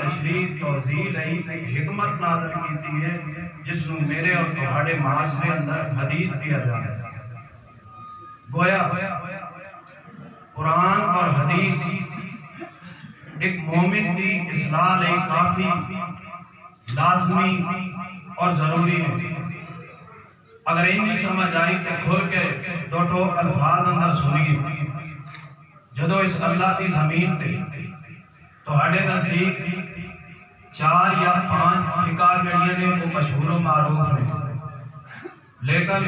تشریف توضیح لئی تے حکمت نازل کیتی ہے جس نو میرے اور تہاڈے معاشرے اندر حدیث کیا جاتا ہے۔ گویا قرآن اور حدیث ایک مومن دی اصلاح لئی کافی لازمی اور ضروری ہے۔ اگر انی سمجھ آئی تو کھول کے دو ٹو الفاظ اندر سنیے۔ جدو اس اللہ کی زمین تے تہاڈے نزدیک 4 یا 5 فقہ جڑیاں نے وہ مشہور و معروف ہیں، لیکن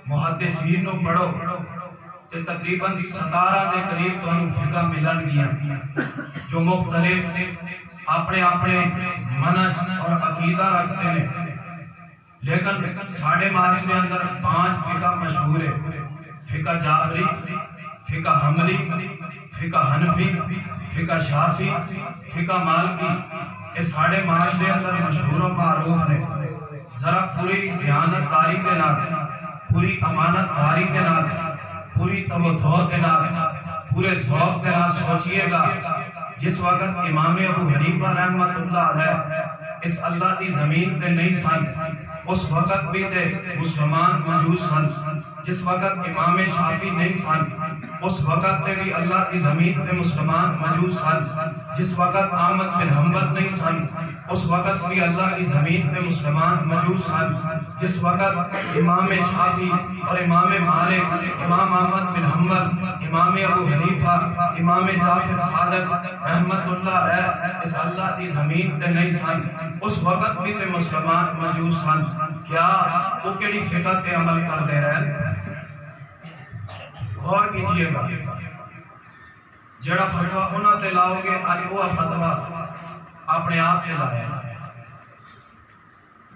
محدثین نو پڑھو تے تقریباً 17 دے قریب تانوں فقہ ملن گیاں جو مختلف اپنے اپنے منہج اور عقیدہ رکھتے ہیں، لیکن ساڑھے معاشرے اندر 5 فقہ مشہور ہے: فقہ جعفری، فقہ حنبلی، فقہ حنفی، فقہ شافعی، فقہ مالکی۔ یہ ساڑھے معاشرے اندر مشہور و معروف نے۔ ذرا پوری دیانت داری دے نال، پوری امانت داری دے نال، پوری توجہ دے نال، پورے ذوق دے نال سوچئے گا، جس وقت امام ابو حنیفہ رحمۃ اللہ علیہ اس اللہ کی زمین تے نہیں سن، اس وقت بھی تے مسلمان موجود سن۔ جس وقت امام شافعی نہیں سن، اس وقت تے بھی اللہ کی زمین تے مسلمان موجود سن۔ جس وقت احمد بن حنبل نہیں سن، اس وقت بھی اللہ کی زمین تے مسلمان موجود سن۔ جس وقت امام شافعی اور امام مالک، امام احمد بن حنبل، امام ابو حنیفہ، امام جعفر صادق رحمت اللہ علیہ اس اللہ کی زمین تے نہیں سن، اس وقت بھی تے مسلمان موجود سن۔ کیا وہ کیڑی فقہ تے عمل کر دے رہے؟ غور کیجئے گا، جڑا فتویٰ انہاں تے لاؤ گے اج وہ فتویٰ اپنے آپ تے لایا،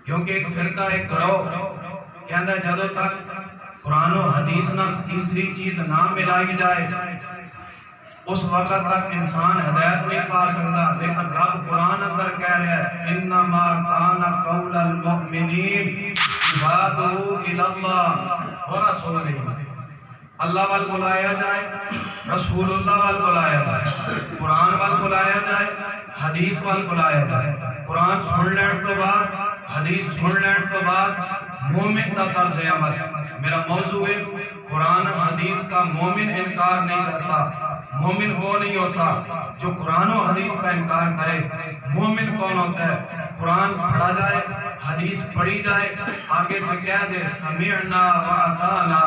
کیونکہ ایک فرقہ ایک گروہ کہندا ہے جدوں تک قرآن و حدیث نہ تیسری چیز نہ ملائی جائے اس وقت تک انسان ہدایت نہیں پا سکتا۔ لیکن رب قرآن اندر کہہ رہا ہے انما کان قول المؤمنین عبادہ الی اللہ ورسولہ۔ اللہ وال بلایا جائے، رسول اللہ وال بلایا جائے، قرآن وال بلایا جائے، حدیث وال بلایا جائے۔ قرآن سن لین تو بعد، حدیث سن لین تو بعد مومن کا طرز عمل۔ میرا موضوع ہے قرآن حدیث کا مومن انکار نہیں کرتا۔ مومن وہ نہیں ہوتا جو قرآن و حدیث کا انکار کرے۔ مومن کون ہوتا ہے؟ قرآن پڑھا جائے، حدیث پڑھی جائے، آگے سے کہہ دے سمعنا واتانا،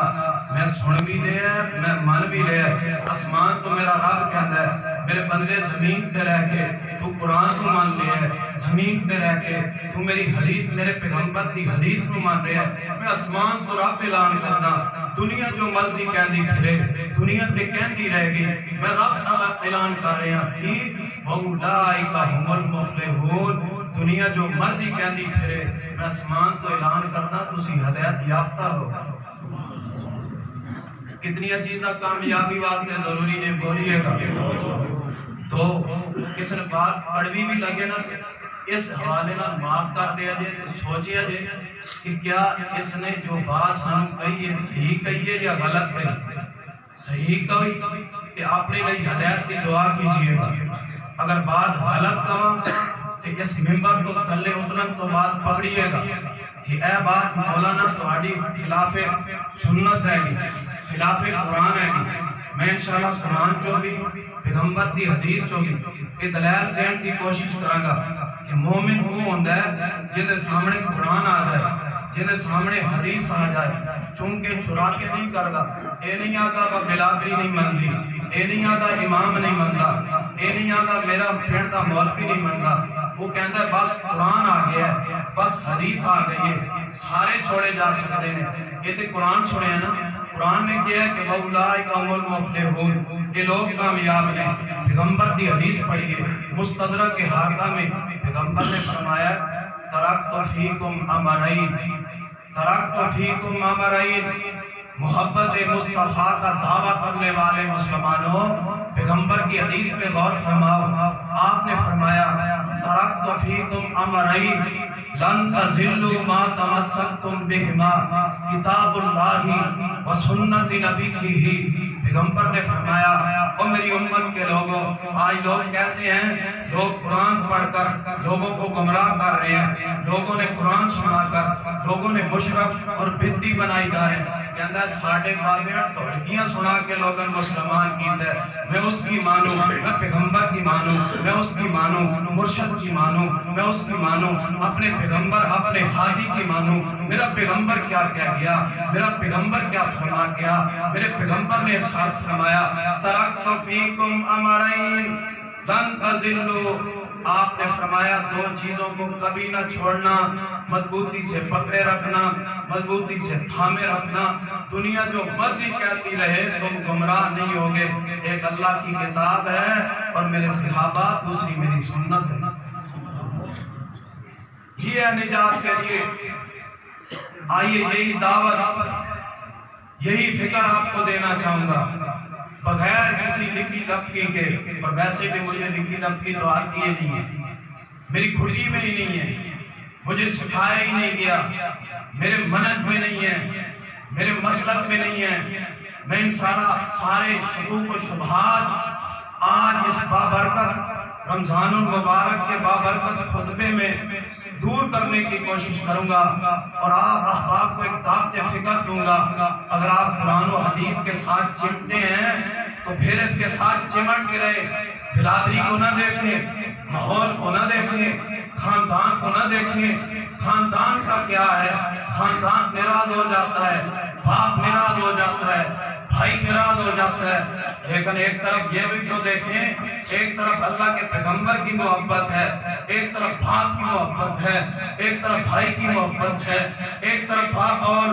میں سن بھی لیا میں من بھی لیا۔ آسمان تو میرا رب کہتا ہے میرے بندے زمین پہ رہ کے تو قرآن کو مان لیا ہے، زمین پہ رہ کے تو میری حدیث میرے پیغمبر کی حدیث کو مان رہا ہے۔ میں آسمان تو رب اعلان کرنا، دنیا جو مرضی کہندی پھرے، دنیا تے کہندی رہے گی، میں رب اعلان کر رہا کہ اولئک هم المفلحون۔ دنیا جو مرضی کہندی پھرے، میں آسمان تو اعلان کرنا تسی ہدایت یافتہ ہو۔ کتنی چیزاں کامیابی واسطے ضروری نے، بولیے گا تو کس نے بات کڑوی بھی لگے نا اس حوالے نہ معاف کر دیا جائے تو سوچیا جائے کہ کیا اس نے جو بات سن کہی ہے صحیح کہی ہے یا غلط کہی؟ صحیح کہی کہ اپنے لئے ہدایت کی دعا کیجئے گا۔ اگر بات غلط کہا تو اس ممبر کو تلے اترن تو بات پکڑیے گا کہ اے بات مولانا تہاڈی خلاف سنت ہے گی، خلاف قرآن ہے گی۔ میں انشاءاللہ قرآن چو بھی پیغمبر دی حدیث چو بھی یہ دلائل دین کی کوشش کروں گا کہ مومن وہ ہوتا ہے جہدے سامنے قرآن آ جائے، جہدے سامنے حدیث آ جائے، چونکہ چرا کے نہیں کرتا۔ اے نہیں آتا کہ بلادری نہیں مندی، اے نہیں آتا امام نہیں مندا، اے نہیں آتا میرا پھر دا مولوی نہیں مندا۔ وہ کہتا ہے بس قرآن آ گیا ہے، بس حدیث آ گئی ہے، سارے چھوڑے جا سکتے ہیں۔ یہ تو قرآن سنے ہیں نا، قرآن نے کیا ہے کہ اولئک هم المفلحون، یہ لوگ کامیاب ہیں۔ پیغمبر دی حدیث پڑھیے، مستدرک حاکم میں پیغمبر نے فرمایا ترکت فیکم امرین، ترکت فیکم امرین۔ محبت مصطفیٰ کا دعویٰ کرنے والے مسلمانوں پیغمبر کی حدیث پہ غور فرماؤ۔ آپ نے فرمایا ترکت فیکم امرین لن تضلوا ما تمسکتم بہما کتاب اللہ و سنت نبیہ۔ پیغمبر نے فرمایا او میری امت کے لوگوں، آج لوگ کہتے ہیں لوگ قرآن پڑھ کر لوگوں کو گمراہ کر رہے ہیں، لوگوں نے قرآن سنا کر لوگوں نے مشرک اور بدعتی بنائی جا رہے ہیں۔ کہتا ہے ساڑھے بابیاں توڑکیاں سنا کے لوگوں مسلمان کیتا ہے، میں اس کی مانوں، میں پیغمبر کی مانوں، میں اس کی مانوں، مرشد کی مانوں، میں اس کی مانوں، اپنے پیغمبر اپنے ہادی کی مانوں۔ میرا پیغمبر کیا کہہ گیا، میرا پیغمبر کیا فرما گیا؟ میرے پیغمبر نے ارشاد فرمایا ترکت فیکم امرین لن تضلوا، آپ نے فرمایا دو چیزوں کو کبھی نہ چھوڑنا، مضبوطی سے پکڑے رکھنا، مضبوطی سے تھامے رکھنا، دنیا جو مرضی کہتی رہے تم گمراہ نہیں ہوگے، ایک اللہ کی کتاب ہے اور میرے صحابہ، دوسری میری سنت ہے۔ یہ ہے نجات کے لیے۔ آئیے یہی دعوت، یہی فکر آپ کو دینا چاہوں گا، بغیر کسی لکھی لپکی کے، اور ویسے بھی مجھے لکھی لپکی تو آتی ہی نہیں ہے، میری کھڑکی میں ہی نہیں ہے، مجھے سکھایا ہی نہیں گیا، میرے منہج میں نہیں ہے، میرے مسلک میں نہیں ہے۔ میں ان سارے شکوک و شبہات آج اس بابرکت رمضان المبارک کے بابرکت خطبے میں دور کرنے کی کوشش کروں گا، اور آپ احباب کو ایک دعوت فکر دوں گا۔ اگر آپ قرآن و حدیث کے ساتھ چمٹے ہیں تو پھر اس کے ساتھ چمٹ کے رہے، برادری کو نہ دیکھیں، ماحول کو نہ دیکھیں، خاندان کو نہ دیکھیں۔ خاندان کا کیا ہے؟ خاندان ناراض ہو جاتا ہے، باپ ناراض ہو جاتا ہے، بھائی ناراض ہو جاتا ہے، لیکن ایک طرف یہ بھی تو دیکھیں، ایک طرف اللہ کے پیغمبر کی محبت ہے، ایک طرف باپ کی محبت ہے، ایک طرف بھائی کی محبت ہے، ایک طرف باپ اور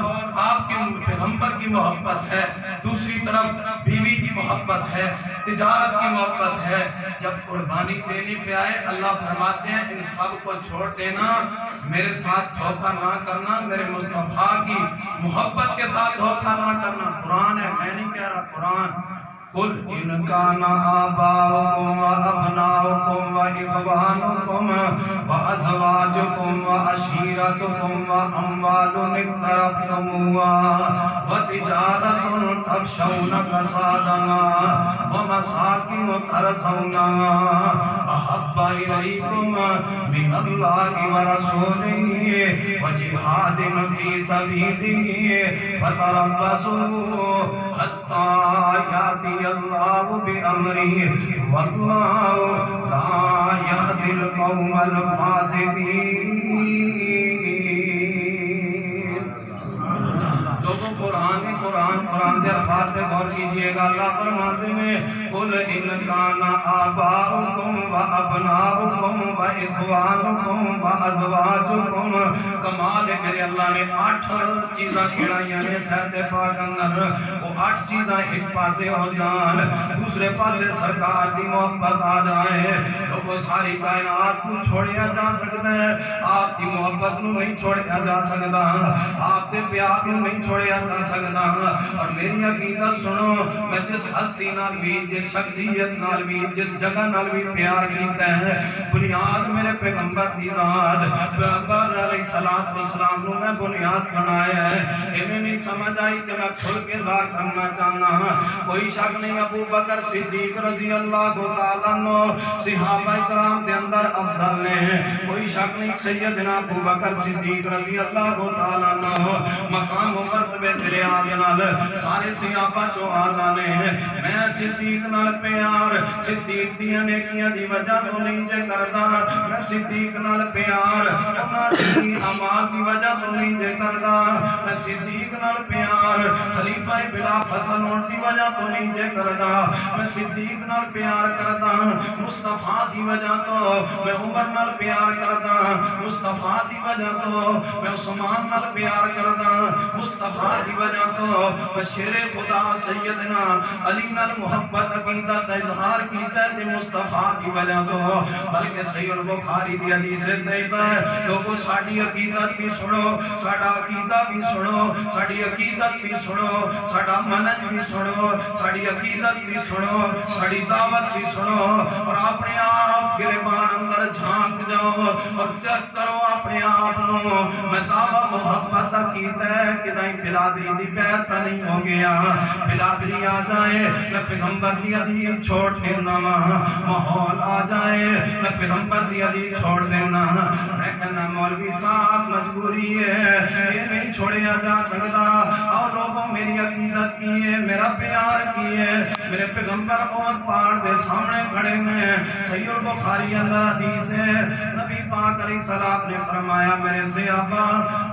آپ کے پیغمبر کی محبت ہے، دوسری طرف بیوی کی محبت ہے، تجارت کی محبت ہے۔ جب قربانی دینی پہ آئے اللہ فرماتے ہیں ان سب کو چھوڑ دینا، میرے ساتھ دھوکہ نہ کرنا، میرے مصطفیٰ کی محبت کے ساتھ دھوکہ نہ کرنا۔ قرآن ہے، میں نہیں کہہ رہا، قرآن۔ قل ان کان آباؤکم و ابناؤکم و اخوانکم و ازواجکم و عشیرتکم و اموال اقترفتموها و تجارت تخشون کسادها و مساکن ترضونها احب الیکم من اللہ و رسولہ و جہاد فی سبیلہ فتربصوا حتی یاتی اللہ بأمرہ واللہ لا یہدی القوم الفاسقین۔ لوگوں قرآن دے الفاظ پہ غور کیجئے گا۔ اللہ فرماتے ہیں قل ان کان آباؤکم و ابناؤکم و اخوانکم و ازواجکم، کمال ہے میرے اللہ نے 8 چیزاں کھڑائیاں نے سہتے پاک اندر، وہ 8 چیزاں ایک پاسے ہو جان، دوسرے پاسے سرکار دی محبت آ جائے۔ لوگوں ساری کائنات کو چھوڑیا جا سکتا ہے، آپ کی محبت کو نہیں چھوڑیا جا سکتا، آپ کے پیار کو نہیں چھوڑیا جا سکتا۔ اور میری عقیدت سنو، میں جس ہستی نال بھی، جس شخصیت نال بھی، جس جگہ نال بھی پیار کیتا ہے، بنیاد میرے پیغمبر دی ذات، پیغمبر علیہ السلام نے میں بنیاد بنایا ہے۔ انہیں نہیں سمجھ آئی کہ میں کھل کے ظاہر کرنا چاہنا ہوں۔ کوئی شک نہیں ابو بکر صدیق رضی اللہ تعالیٰ عنہ صحابہ کرام دے اندر افضل نے، کوئی شک نہیں سیدنا ابو بکر صدیق رضی اللہ تعالیٰ عنہ مقام و مرتبے تیرے آگے نال سارے صحابہ جو آلہ نے۔ میں صدیق نال پیار صدیق دی نیکیاں دی وجہ تو نہیں جے کردا، میں صدیق نال پیار انہاں دی اعمال دی وجہ تو نہیں جے کردا، میں صدیق نال پیار خلیفہ بلا فصل ہون دی وجہ تو نہیں جے کردا، میں صدیق نال پیار کردا مصطفیٰ دی وجہ تو، میں عمر نال پیار کردا مصطفیٰ دی وجہ تو، میں عثمان نال پیار کردا مصطفیٰ دی وجہ تو، میں شیر خدا سیدنا علی نال محبت عقیدت اظہار کیتا ہے مصطفیٰ دی وجہ تو۔ بلکہ صحیح البخاری دی حدیث طیبہ ہے، لوگوں ساڈی عقیدت بھی سنو، ساڈا عقیدہ بھی سنو، ساڈی عقیدت بھی سنو، ساڈا منہج بھی سنو، ساڈی عقیدت بھی سنو، ساڈی دعوت بھی سنو، اور اپنے آپ گریبان اندر جھانک جاؤ اور چیک کرو اپنے اپنے آپ نو میں دعویٰ محبت کیتا ہے کہ نہیں بلادری دی پیر تا نہیں ہو گیا بلادری آ جائے میں پیغمبر دی حدیث چھوڑ دینا ماحول آ جائے میں پیغمبر دی حدیث چھوڑ دینا میں کہنا مولوی صاحب مجبوری ہے یہ نہیں چھوڑیا جا سکتا اور لوگوں میری عقیدت کی ہے میرا پیار کی ہے میرے پیغمبر اور پہاڑ دے سامنے کھڑے میں صحیح البخاری اندر حدیث ہے نبی پاک علیہ السلام نے فرمایا میرے صحابہ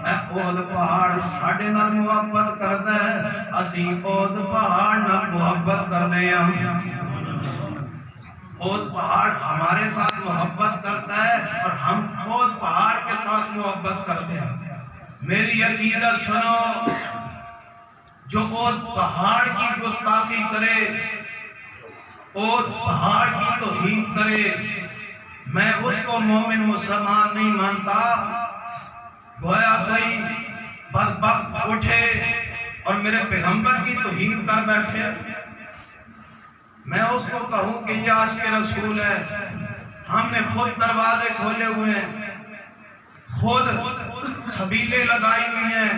اے اود پہاڑ ساڈے نال محبت کردا ہے اسی اود پہاڑ نال محبت کردے ہیں اود پہاڑ ہمارے ساتھ محبت کرتا ہے اور ہم اود پہاڑ کے ساتھ محبت کرتے ہیں میری عقیدت سنو جو اود پہاڑ کی گستاخی کرے اود پہاڑ کی توہین کرے میں اس کو مومن مسلمان نہیں مانتا گویا کوئی بدبخت اٹھے اور میرے پیغمبر کی توہین کر بیٹھے میں اس کو کہوں کہ یہ عاشق رسول ہے ہم نے خود دروازے کھولے ہوئے ہیں خود سبیلیں لگائی ہوئی ہیں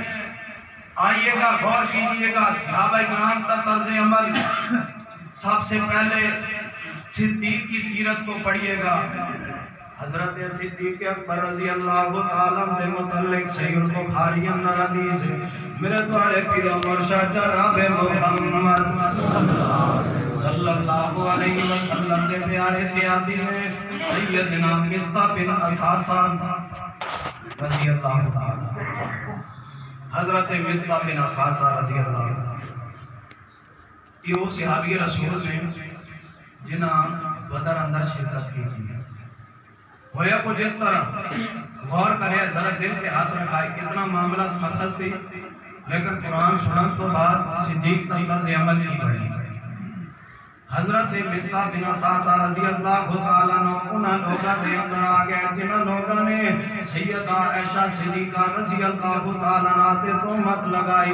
آئیے گا غور کیجئے گا صحابہ کرام کا طرز عمل سب سے پہلے صدیق کی سیرت کو پڑھیے گا حضرت صدیق اکبر رضی اللہ تعالیٰ کے متعلق صحیح البخاری اندر حدیث میرے تمہارے پیر مرشد جناب محمد صلی اللہ علیہ وسلم کے پیارے صحابی ہیں سیدنا مصطفی بن اساسہ رضی اللہ تعالیٰ حضرت مصطفی بن اساسہ رضی اللہ تعالیٰ یہ وہ صحابی رسول نے جنہاں بدر اندر شرکت کی ہے ہویا کو جس طرح غور کرے ذرا دل کے ہاتھ رکھائے کتنا معاملہ سخت سی لیکن قرآن سنن تو بعد صدیق کا طرز عمل کی بڑی حضرت مصطفی بن اساسہ رضی اللہ تعالیٰ عنہ انہاں لوگاں دے اندر آ گئے جنہاں لوگاں نے سیدہ عائشہ صدیقہ رضی اللہ تعالیٰ عنہ تے تہمت لگائی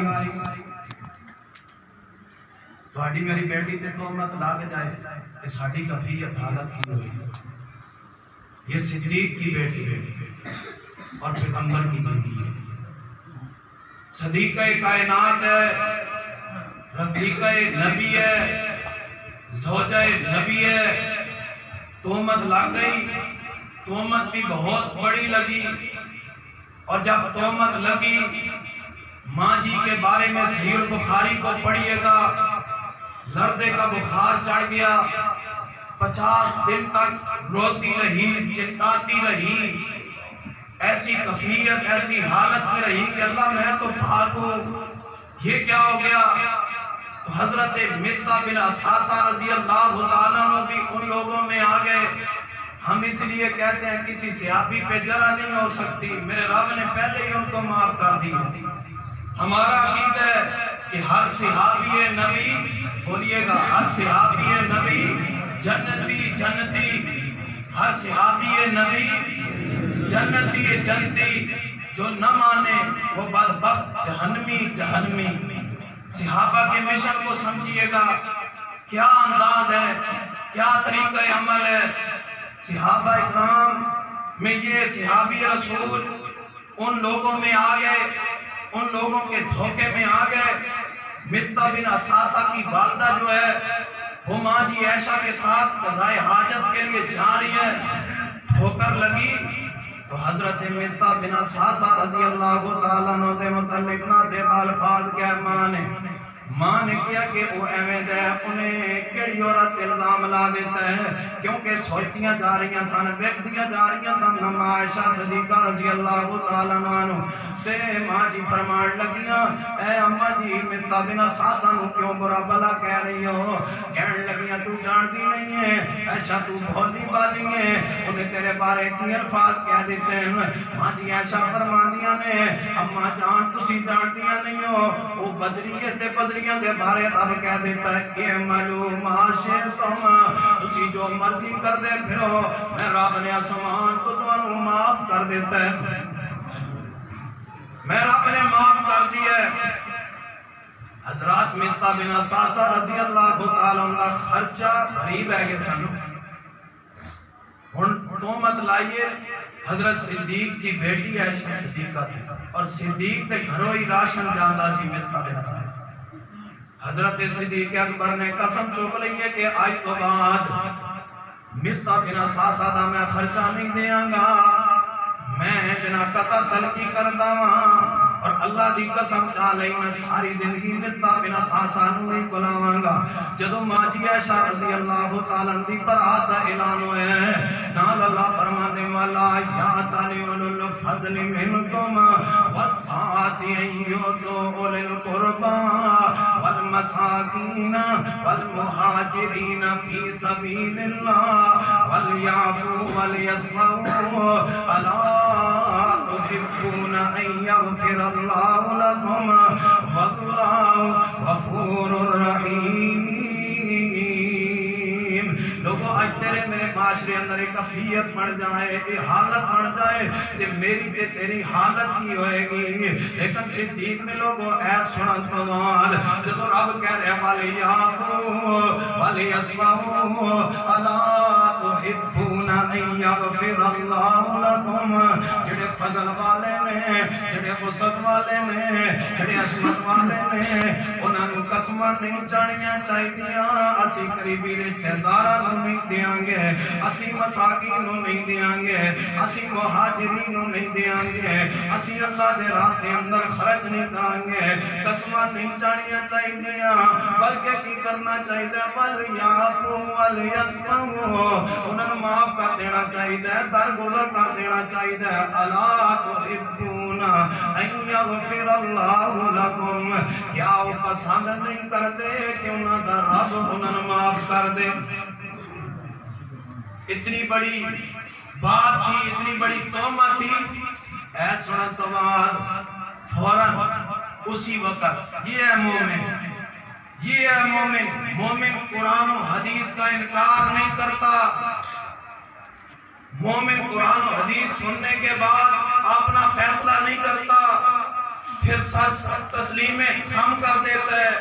تہاڈی میری بیٹی تے تہمت لگ جائے کہ ساڈی کفیت حالت کی ہوئی یہ صدیق کی بیٹی ہے اور پیغمبر کی بیٹی ہے صدیقہ کائنات ہے رفیقہ نبی ہے زوجہ نبی ہے تہمت لگ گئی تہمت بھی بہت بڑی لگی اور جب تہمت لگی ماں جی کے بارے میں صحیح البخاری کو پڑھیے گا لرزے کا بخار چڑھ گیا 50 دن تک روتی رہی چلاتی رہی ایسی کفیت ایسی حالت میں رہی کہ اللہ میں تو بھاگوں یہ کیا ہو گیا تو حضرت مصطفی بن اساسہ رضی اللہ تعالیٰ عنہ بھی ان لوگوں میں آ گئے ہم اس لیے کہتے ہیں کسی صحابی پہ جرح نہیں ہو سکتی میرے رب نے پہلے ہی ان کو معاف کر دیا ہمارا عقیدہ ہے کہ ہر صحابی نبی بولیے گا ہر صحابی نبی جنتی جنتی ہر صحابی نبی جنتی جنتی جو نہ مانے وہ بدبخت جہنمی جہنمی صحابہ کے مشن کو سمجھیے گا کیا انداز ہے کیا طریقہ عمل ہے صحابہ اکرام میں یہ صحابی رسول ان لوگوں میں آ گئے ان لوگوں کے دھوکے میں آ گئے مصطفی بن اساسہ کی والدہ جو ہے وہ ماں جی عائشہ کے ساتھ قضائے حاجت کے لیے جا رہی ہے ٹھوکر لگی تو حضرت مصطفی بن اساسہ رضی اللہ تعالیٰ عنہ کے متعلق نہ دے الفاظ کیا ماں نے کیا کہ وہ احمد ہے انہیں کیڑی عورت الزام لا دیتا ہے کیونکہ سوچتیاں جا رہی ہیں سن ویکھدیاں جا رہی ہیں سن ماں عائشہ صدیقہ رضی اللہ تعالیٰ عنہ تے ماں جی فرمان لگیاں اے اماں جی مصطفی بن اساسہ نو کیوں برا بلا کہہ رہی ہو کہنے لگیاں تو جانتی نہیں ہے عائشہ تو بھولی بالی ہے انہیں تیرے بارے کی الفاظ کہہ دیتے ہیں ماں جی عائشہ فرماندیاں نے اماں جان تسی جانتیاں نہیں ہو وہ بدریت بدریاں دے بارے رب کہہ دیتا ہے کہ معلوم عاشق تم تسی جو مرضی کر دے پھرو میں رب نے آسمان تو تمہیں معاف کر دیتا ہے میں رب نے معاف کر دیا ہے حضرات مصطفی بن اساسہ رضی اللہ تعالیٰ عنہ خرچہ غریب ہے کہ سن ہن تہمت لائیے حضرت صدیق کی بیٹی عائشہ صدیقہ تھی اور صدیق کے گھروں ہی راشن جاندہ سی مصطفیٰ بن اساسا۔ حضرت صدیق اکبر نے قسم چوک لئی ہے کہ آج تو بعد مصطفیٰ بن اساسا دا میں خرچہ نہیں دیاں گا، میں جنا قطع تلقی کردہ ہاں اور اللہ دی قسم چالئی میں ساری زندگی مصطفیٰ بن اساسا نو نہیں بلاواں گا۔ جدو ماجی عائشہ رضی اللہ تعالیٰ دی پر آتا اعلان ہوئے ہیں، نال اللہ فرما دے والا یا تانی اولو الفضل منکم والساعتی ایوتو اولی القربا والمساکین والمہاجرین فی سبیل اللہ والیعفو والیصفحوا الا تحبون ان یغفر اللہ لکم واللہ غفور الرحیم۔ لوگوں آج تیرے میرے معاشرے اندر ایک کفیت بڑھ جائے، ایک حالت بڑھ جائے کہ میری تے تیری حالت کی ہوئے گی، لیکن صدیق نے لوگوں اے سنت بعد جب رب کہہ رہے وَلِيَعْفُوا وَلِيَصْفَحُوا أَلَا تُحِبُّونَ أَن يَغْفِرَ اللَّهُ لَكُمْ، جڑے فضل والے نے، جڑے وسعت والے نے، جڑے عصمت والے نے، انہاں نوں قسماں نہیں چاڑیاں چاہیدیاں، اسی قریبی رشتہ داراں نہیں دیاں گے، اسی مساکین نو نہیں دیاں گے، اسی مہاجرین نو نہیں دیاں گے، اسی اللہ دے راستے اندر خرچ نہیں کریں گے، قسماں نہیں چاڑیاں چاہیدیاں، بلکہ کی کرنا چاہیے وَلْيَعْفُوا وَلْيَصْفَحُوا، انہاں نوں معاف کر دینا چاہیے، درگزر کر دینا چاہیے۔ اَلَا تُحِبُّونَ أَن يَغْفِرَ اللَّهُ لَكُمْ، کیا وہ پسند نہیں کرتے کہ انہاں دا رب انہاں نوں معاف کر دے؟ اتنی بڑی بات تھی، اتنی بڑی تہمت تھی، اے سنت بعد فوراً اسی وقت یہ ہے مومن، یہ ہے مومن، مومن قرآن و حدیث کا انکار نہیں کرتا، مومن قرآن و حدیث سننے کے بعد اپنا فیصلہ نہیں کرتا، پھر سر تسلیم خم کر دیتا ہے۔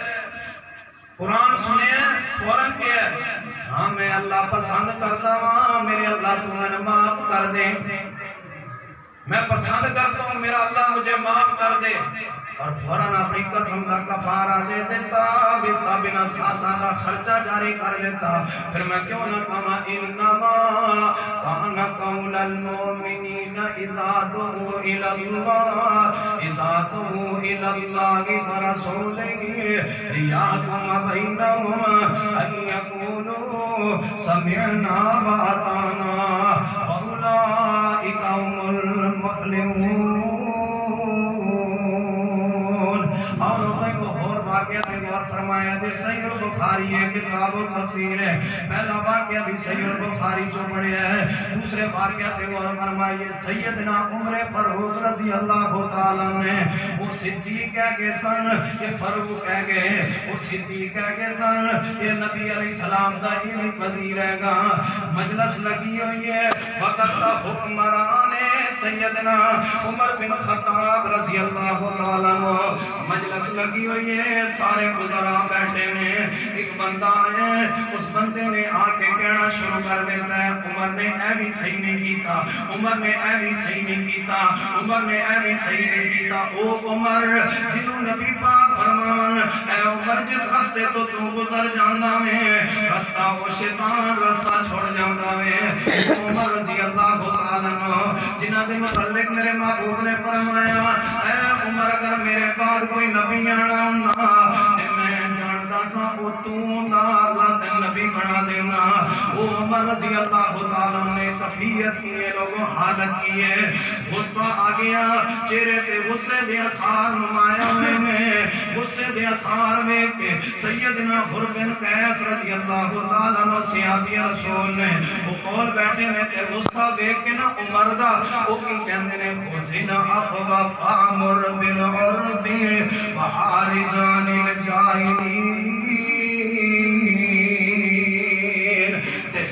قرآن سنے فوراً کیا ہے ہاں میں اللہ پسند کرتا ہوں، میرے اللہ تمہیں معاف کر دے، میں پسند کرتا ہوں میرا اللہ مجھے معاف کر دے، اور فوراً اپنی قسم کا کفارہ دے دیتا، مصطفیٰ بن اساسا کا خرچہ جاری کر دیتا۔ پھر میں کیوں نہ کہا انما کان قول المؤمنین اذا دعوا الی اللہ ورسولہ لیحکم بینہم ان یقولوا سمعنا واطعنا واولئک هم المفلحون۔ اور واقعہ میں غور فرمایا جی صحیح البخاری ہے، کتاب التفسیر ہے، پہلا واقعہ بھی صحیح البخاری جو پڑھیا ہے، دوسرے واقعہ میں غور فرمائیے سیدنا عمر فاروق رضی اللہ تعالیٰ نے وہ صدیق کہہ کے سن، یہ فاروق کہہ گئے، وہ صدیق کہہ کے سن، یہ نبی علیہ السلام دا علم پذیر ہے گا، مجلس لگی ہوئی ہے، وقت کا حکمران سیدنا عمر بن خطاب رضی اللہ تعالیٰ مجلس لگی ہوئی ہے، سارے وزراء بیٹھے ہیں، ایک بندہ ہے، اس بندے نے آ کے کہنا شروع کر دیتا ہے عمر نے اے بھی صحیح نہیں کیتا، عمر نے اے بھی صحیح نہیں کیتا، عمر نے اے بھی صحیح نہیں کیتا۔ او عمر جنہوں نبی پاک فرمان اے عمر جس رستے تو گزر جانا میں رستہ وہ شیطان رستہ چھوڑ جانا میں، عمر رضی اللہ تعالیٰ جنہ دے متعلق میرے محبوب نے فرمایا اے عمر اگر میرے بعد کوئی نبی آنا ہونا میں جانتا سا وہ تو اللہ تے نبی بنا دینا۔ وہ عمر رضی اللہ تعالیٰ نے کفیت کی ہے، لوگوں حالت کی ہے، غصہ آ گیا چہرے تے غصے دے اثار نمایاں ہوئے میں، غصے دے اثار میں کہ سیدنا حر بن قیس رضی اللہ تعالیٰ عنہ صحابی رسول نے وہ قول بیٹھے میں تے غصہ دیکھ کے نا عمر دا وہ کی کہندے نے خزنا افوا فامر بالعرب وحارزان الجاہلین۔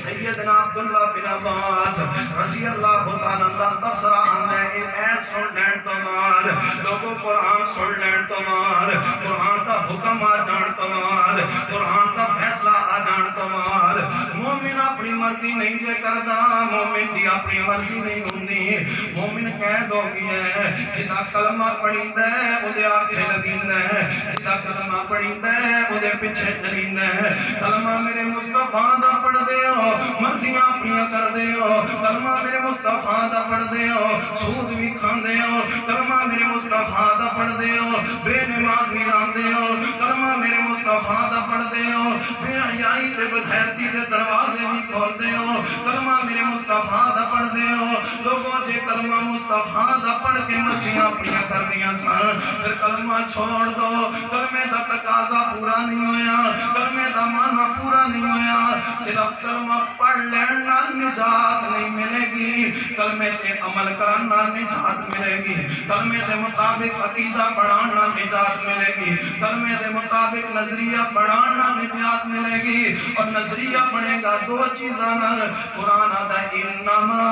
سیدنا عبداللہ بن عباس رضی اللہ تعالیٰ عنہ تفسرہ آندہ ہے اے سن لین تو مار لوگوں قرآن سن لین تو مار قرآن کا حکم آ جان تو مار قرآن دا فیصلہ آ جان تو بعد مومن اپنی مرضی نہیں جے کردا مومن دی اپنی مرضی نہیں ہوندی مومن قید ہو گیا ہے جدا کلمہ پڑھیندا ہے اودے آکھے لگیندا ہے جدا کلمہ پڑھیندا ہے اودے پیچھے چلیندا ہے کلمہ میرے مصطفیٰ دا پڑھ دے ہو مرضیاں اپنیاں کر دے ہو کلمہ میرے مصطفیٰ دا پڑھ دے ہو سود بھی کھاندے ہو کلمہ میرے مصطفیٰ دا پڑھ دے ہو بے نماز بھی راندے ہو کلمہ میرے مصطفیٰ دا پڑھ دے ہو بے حیائی تے بغیرتی دے دروازے بھی کھول دے ہو کلمہ میرے مصطفیٰ دا پڑھ دے ہو لوگوں سے کلمہ مصطفیٰ دا پڑھ کے مرضیاں اپنیاں کر دیاں سن پھر کلمہ چھوڑ دو کلمے دا تقاضا پورا نہیں ہویا کلمے دا معنی پورا نہیں ہویا صرف کلمہ پڑھ لینا نجات نہیں ملے گی کلمے تے عمل کرنا نجات ملے گی کلمے دے مطابق عقیدہ بڑھانا نجات ملے گی کلمے دے مطابق نظریہ بڑھانا نجات ملے گی اور نظریہ بڑھے گا دو چیزاں نال قرآن آدھا انما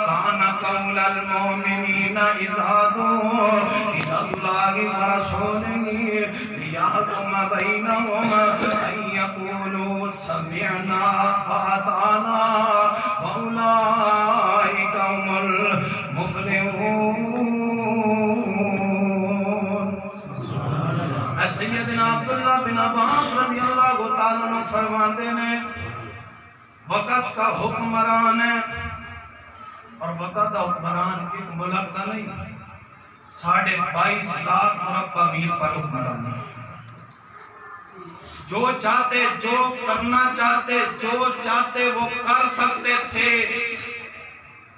کان قول المؤمنین اذا دعوا الی اللہ ورسولہ لیحکم بینہم ان یقولوا سمعنا واطعنا واولئک هم المفلحون۔ سیدنا عبداللہ بن عباس رضی اللہ تعالیٰ عنہ فرماتے ہیں وقت کا حکمران ہے اور وقت کا حکمران ایک ملک کا نہیں 22.5 لاکھ مربع میل پر حکمران ہے جو چاہتے جو کرنا چاہتے جو چاہتے وہ کر سکتے تھے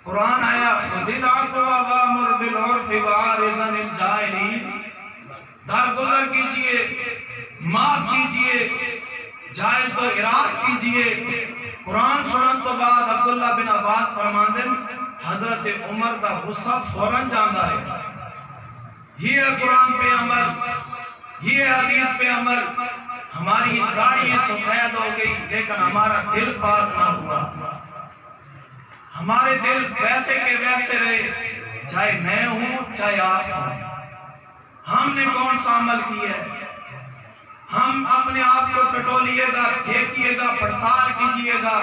قرآن آیا فضل عفو وامر بالعرف وعرض عن الجاہلین درگزر کیجئے معاف کیجئے جاہل کو اراض کیجئے قرآن سنن تو بعد عبداللہ بن عباس فرماندے حضرت عمر دا غصہ فوراً جاندہ رہے یہ ہے قرآن پہ عمل یہ ہے حدیث پہ عمل ہماری گاڑی سفید ہو گئی لیکن ہمارا دل پاک نہ ہوا ہمارے دل ویسے کے ویسے رہے چاہے میں ہوں چاہے آپ ہوں ہم نے کون سا عمل کیا ہے ہم اپنے آپ کو ٹٹولیے گا دیکھیے گا پڑتال کیجئے گا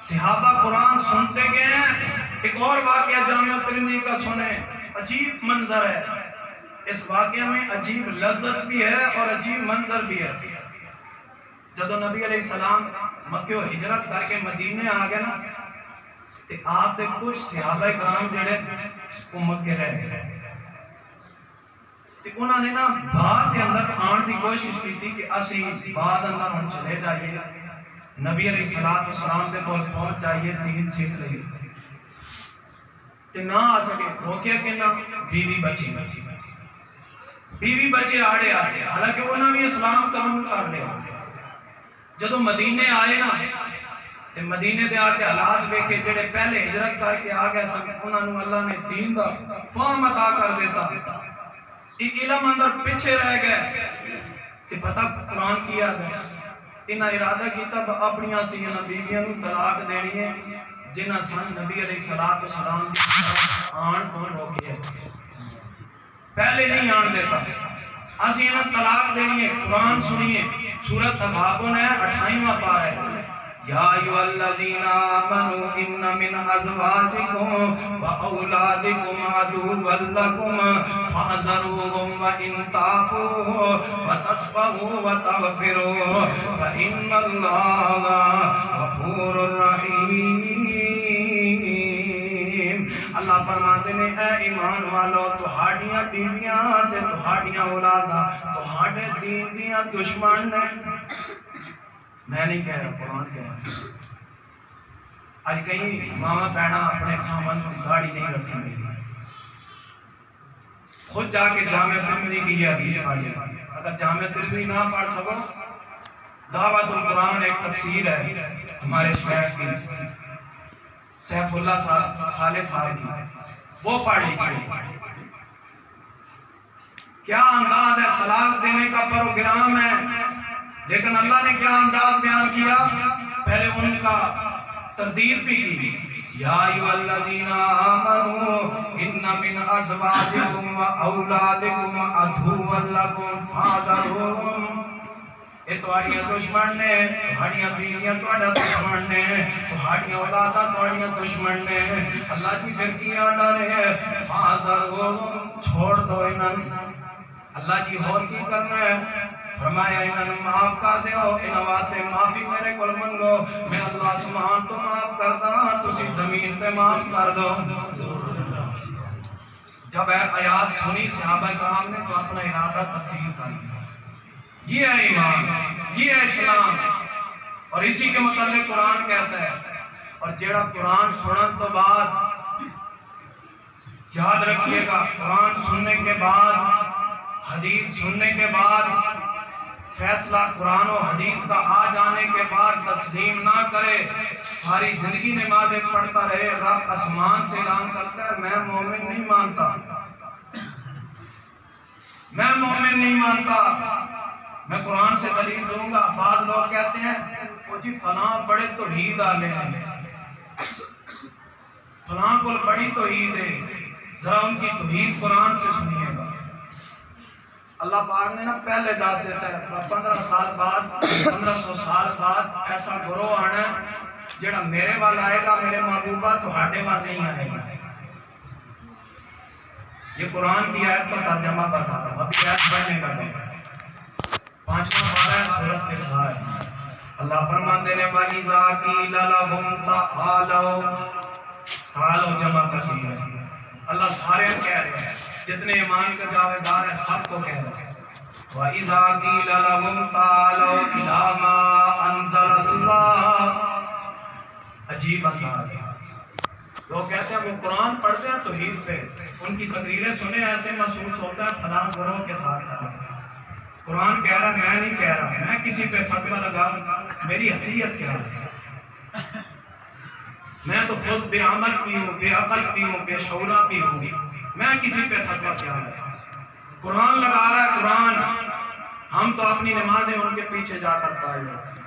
صحابہ قرآن سنتے گئے ہیں ایک اور واقعہ جامعہ ترمذی کا سنیں عجیب منظر ہے اس واقعہ میں عجیب لذت بھی ہے اور عجیب منظر بھی ہے جدو نبی علیہ السلام مکہ و ہجرت کر کے مدینے آ گئے نا تو آپ دے کچھ صحابہ کرام جڑے وہ مکے رہ گئے تو انہوں نے نا بعد کے اندر آن دی کوشش کی تھی کہ اسی بعد اندر ہم چلے جائیے نبی علیہ السلام دے بول پہنچ جائیے دین سیکھ لئیے تو نہ آ سکے ہو کیا کہ نا بیوی بچے آڑے آتے حالانکہ انہوں نے اسلام قبول کر لیا جدو مدینے آئے نا تو مدینے دے آتے حالات بے کے جڑے پہلے ہجرت کر کے آگئے سن انہوں نے اللہ نے دین دا فہم عطا کر دیتا ایک علم اندر پیچھے رہ گئے کہ پتہ قرآن کیا گیا انہاں ارادہ کیتا اپنی سینہ بیویاں نو طلاق دینی ہے جنہاں سن نبی علیہ السلام آن تو روکے پہلے نہیں آن دیتا اسی انہاں طلاق دینی ہے قرآن سنیے سورۃ تغابن ہے 28واں پارہ ہے یا ایھا الذین آمنوا ان من ازواجکم واولادکم عدوا لکم فاحذروہم وان تعفوا وتصفحوا وتغفروا فان اللہ غفور رحیم۔ اللہ فرماتے ہیں اے ایمان والو تہاڈیاں بیویاں تے تہاڈیاں اولاداں تہاڈے دین دیاں دشمن نے میں نہیں کہہ رہا قرآن کہہ رہا آج کہیں ماما بہنا اپنے خامن گاڑی نہیں رکھیں گے خود جا کے جامعہ ترمذی کی یہ حدیث پڑھیں اگر جامعہ ترمذی نہ پڑھ سکو دعوت القرآن ایک تفسیر ہے ہمارے شیخ کی سیف اللہ صاحب خالد صاحب کی وہ پڑھ لیجیے کیا انداز ہے طلاق دینے کا پروگرام ہے لیکن اللہ نے کیا انداز بیان کیا پہلے ان کا تردید بھی کی یا ایھا الذین آمنوا ان من ازواجکم واولادکم عدوا لکم فاحذروہم یہ تہاڈیاں دشمن نے، تہاڈیاں بیویاں تہاڈا دشمن نے، تہاڈیاں اولاداں تہاڈیاں دشمن نے۔ اللہ جی پھر کیا ڈرے فاذرہم، چھوڑ دو انہاں۔ اللہ جی اور کی کرنا ہے؟ فرمایا انہاں معاف کر دیو، انہاں واسطے معافی میرے کول منگو، میں اللہ آسمان تو معاف کردا، تسی زمین تے معاف کر دو۔ جب آیات سنی صحابہ کرام نے تو اپنا ارادہ تبدیل کر دیا۔ یہ ہے ایمان، یہ ہے اسلام، اور اسی کے متعلق قرآن کہتا ہے۔ اور جیڑا قرآن سنن تو بعد، یاد رکھیے گا، قرآن سننے کے بعد، حدیث سننے کے بعد، فیصلہ قرآن و حدیث کا آ جانے کے بعد تسلیم نہ کرے، ساری زندگی نمازیں پڑھتا رہے، رب آسمان سے اعلان کرتا ہے میں مومن نہیں مانتا، میں مومن نہیں مانتا، میں قرآن سے دلیل دوں گا۔ بعض لوگ کہتے ہیں وہ جی فلاں بڑے توحید والے ہیں، فلاں کو بڑی توحید ہے، ذرا ان کی توحید قرآن سے سنیے گا۔ اللہ پاک نے نا پہلے دس دیتا ہے 15 سال بعد، 1500 سال بعد ایسا گروہ آنا ہے جڑا میرے وال آئے گا، میرے محبوبہ تہاڈے وال نہیں آئے گا۔ یہ قرآن کی آیت کا ترجمہ بتا رہا ہوں، ابھی آیت بڑھنے کا نہیں۔ 5واں پارہ سورۃ نساء ہے۔ اللہ فرماتے ہیں وَإِذَا قِيلَ لَهُمْ تَعَالَوْا، تعالوا جمع کثیر ہے، اللہ سارے کہہ رہے ہیں، جتنے ایمان کے دعوے دار ہیں سب کو کہہ رہے ہیں۔ وَإِذَا قِيلَ لَهُمْ تَعَالَوْا إِلَىٰ مَا أَنزَلَ اللَّهُ، عجیب انداز ہے۔ لوگ کہتے ہیں وہ قرآن پڑھتے ہیں توحید پہ، ان کی تقریریں سنے ایسے محسوس ہوتا ہے فلاں گروہ کے ساتھ ہیں۔ قرآن کہہ رہا ہے، میں نہیں کہہ رہا، میں کسی پہ فتویٰ لگا، میری حیثیت کیا ہے؟ میں تو خود بے عمل بھی ہوں، بے عقل بھی ہوں، بے شعورہ بھی ہوں، میں کسی پہ فتویٰ کیا ہے؟ قرآن لگا رہا ہے، قرآن، ہم تو اپنی نمازیں ان کے پیچھے جا کر پائے جاتے ہیں۔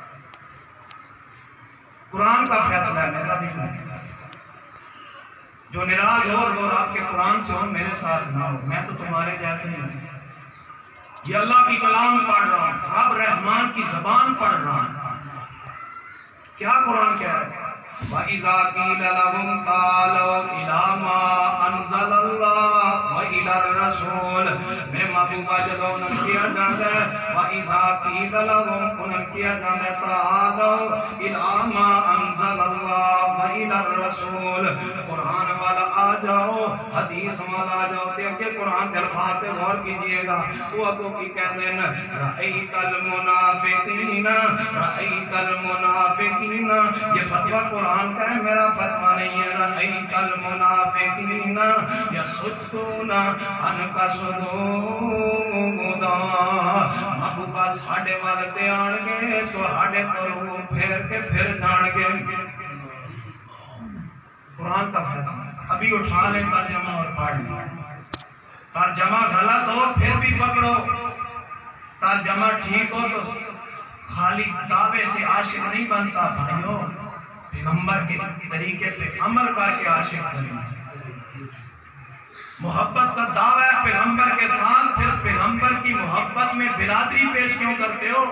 قرآن کا فیصلہ ہے، میرا نہیں۔ جو ناراض ہو اور آپ کے قرآن سے ہو، میرے ساتھ نہ ہو، میں تو تمہارے جیسے ہی ہوں۔ یہ اللہ کی کلام پڑھ رہا ہوں، رب رحمان کی زبان پڑھ رہا ہوں۔ کیا قرآن کہہ رہا ہے؟ وَإِذَا قِيلَ لَهُمْ تَعَالَوْا إِلَىٰ مَا أَنزَلَ اللَّهُ وَإِلَى الرَّسُولِ، میرے محبوبہ جب انہوں کیا جاتا ہے وَإِذَا قِيلَ لَهُمْ انہوں کیا جاتا ہے تَعَالَوْا إِلَىٰ مَا أَنزَلَ اللَّهُ وَإِلَى الرَّسُولِ، قرآن والا آ جاؤ، حدیث والا آ جاؤ۔ دیکھیں قرآن کے الفاظ پہ غور کیجئے گا، وہ ابو کی کہتے ہیں رَأَيْتَ الْمُنَافِقِينَ رَأَيْتَ الْمُنَافِقِينَ، یہ فتویٰ قرآن کا ہے، میرا فتویٰ نہیں ہے۔ رَأَيْتَ الْمُنَافِقِينَ يَصُدُّونَ عَنْكَ صُدُودًا، محبوبہ ساڑھے والدے آن گے تو ہاڑے تو روح پھیر کے پھر جان گے۔ قرآن کا فیصلہ ابھی اٹھا لیں ترجمہ اور پڑھ لیں۔ ترجمہ غلط ہو پھر بھی پکڑو، ترجمہ ٹھیک ہو تو خالی دعوے سے عاشق نہیں بنتا بھائیوں، پیغمبر کے طریقے پہ عمل کر کے عاشق بننا۔ محبت کا دعویٰ ہے پیغمبر کے ساتھ، پھر پیغمبر کی محبت میں برادری پیش کیوں کرتے ہو؟